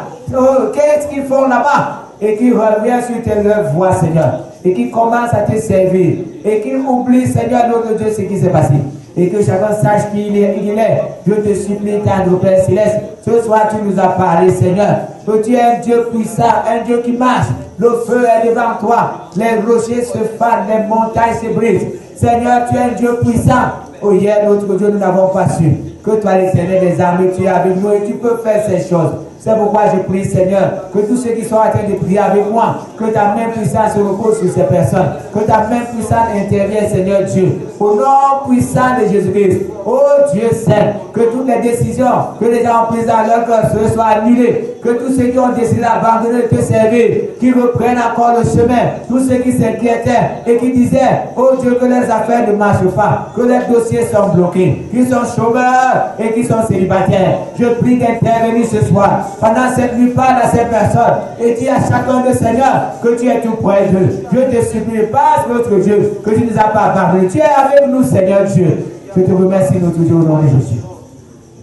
Qu'est-ce qu'ils font là-bas? Et qui revient sur leur voie, Seigneur. Et qui commence à te servir. Et qui oublie, Seigneur, notre Dieu, ce qui s'est passé. Et que chacun sache qui il est. Je te supplie, tendre Père Céleste. Ce soir, tu nous as parlé, Seigneur. Que tu es un Dieu puissant, un Dieu qui marche. Le feu est devant toi. Les rochers se fanent, les montagnes se brisent. Seigneur, tu es un Dieu puissant. Oh, hier, notre Dieu, nous n'avons pas su. Que toi, l'Éternel des armées, tu es avec nous et tu peux faire ces choses. C'est pourquoi je prie, Seigneur, que tous ceux qui sont en train de prier avec moi, que ta main puissante se repose sur ces personnes, que ta main puissante intervienne, Seigneur Dieu, au nom puissant de Jésus-Christ. Oh Dieu Saint, que toutes les décisions que les gens ont prises dans leur cœur soient annulées, que tous ceux qui ont décidé d'abandonner de te servir, qui reprennent encore le chemin, tous ceux qui s'inquiétaient et qui disaient, oh Dieu, que leurs affaires ne marchent pas, que leurs dossiers sont bloqués, qu'ils sont chômeurs et qu'ils sont célibataires. Je prie d'intervenir ce soir. Pendant cette nuit, parle à ces personnes et dis à chacun de Seigneur que tu es tout près d'eux. Je te supplie, passe notre Dieu, que tu ne nous as pas abandonnés. Tu es avec nous, Seigneur Dieu. Je te remercie, notre Dieu, au nom de Jésus.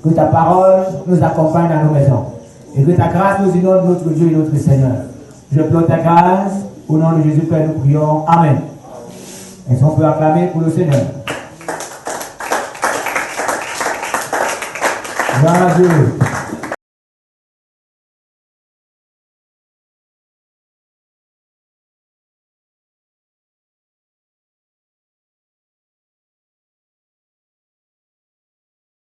Que ta parole nous accompagne dans nos maisons et que ta grâce nous inonde, notre Dieu et notre Seigneur. Je pleure ta grâce, au nom de Jésus, Père, nous prions. Amen. Est-ce qu'on peut acclamer pour le Seigneur? Gloire à Dieu.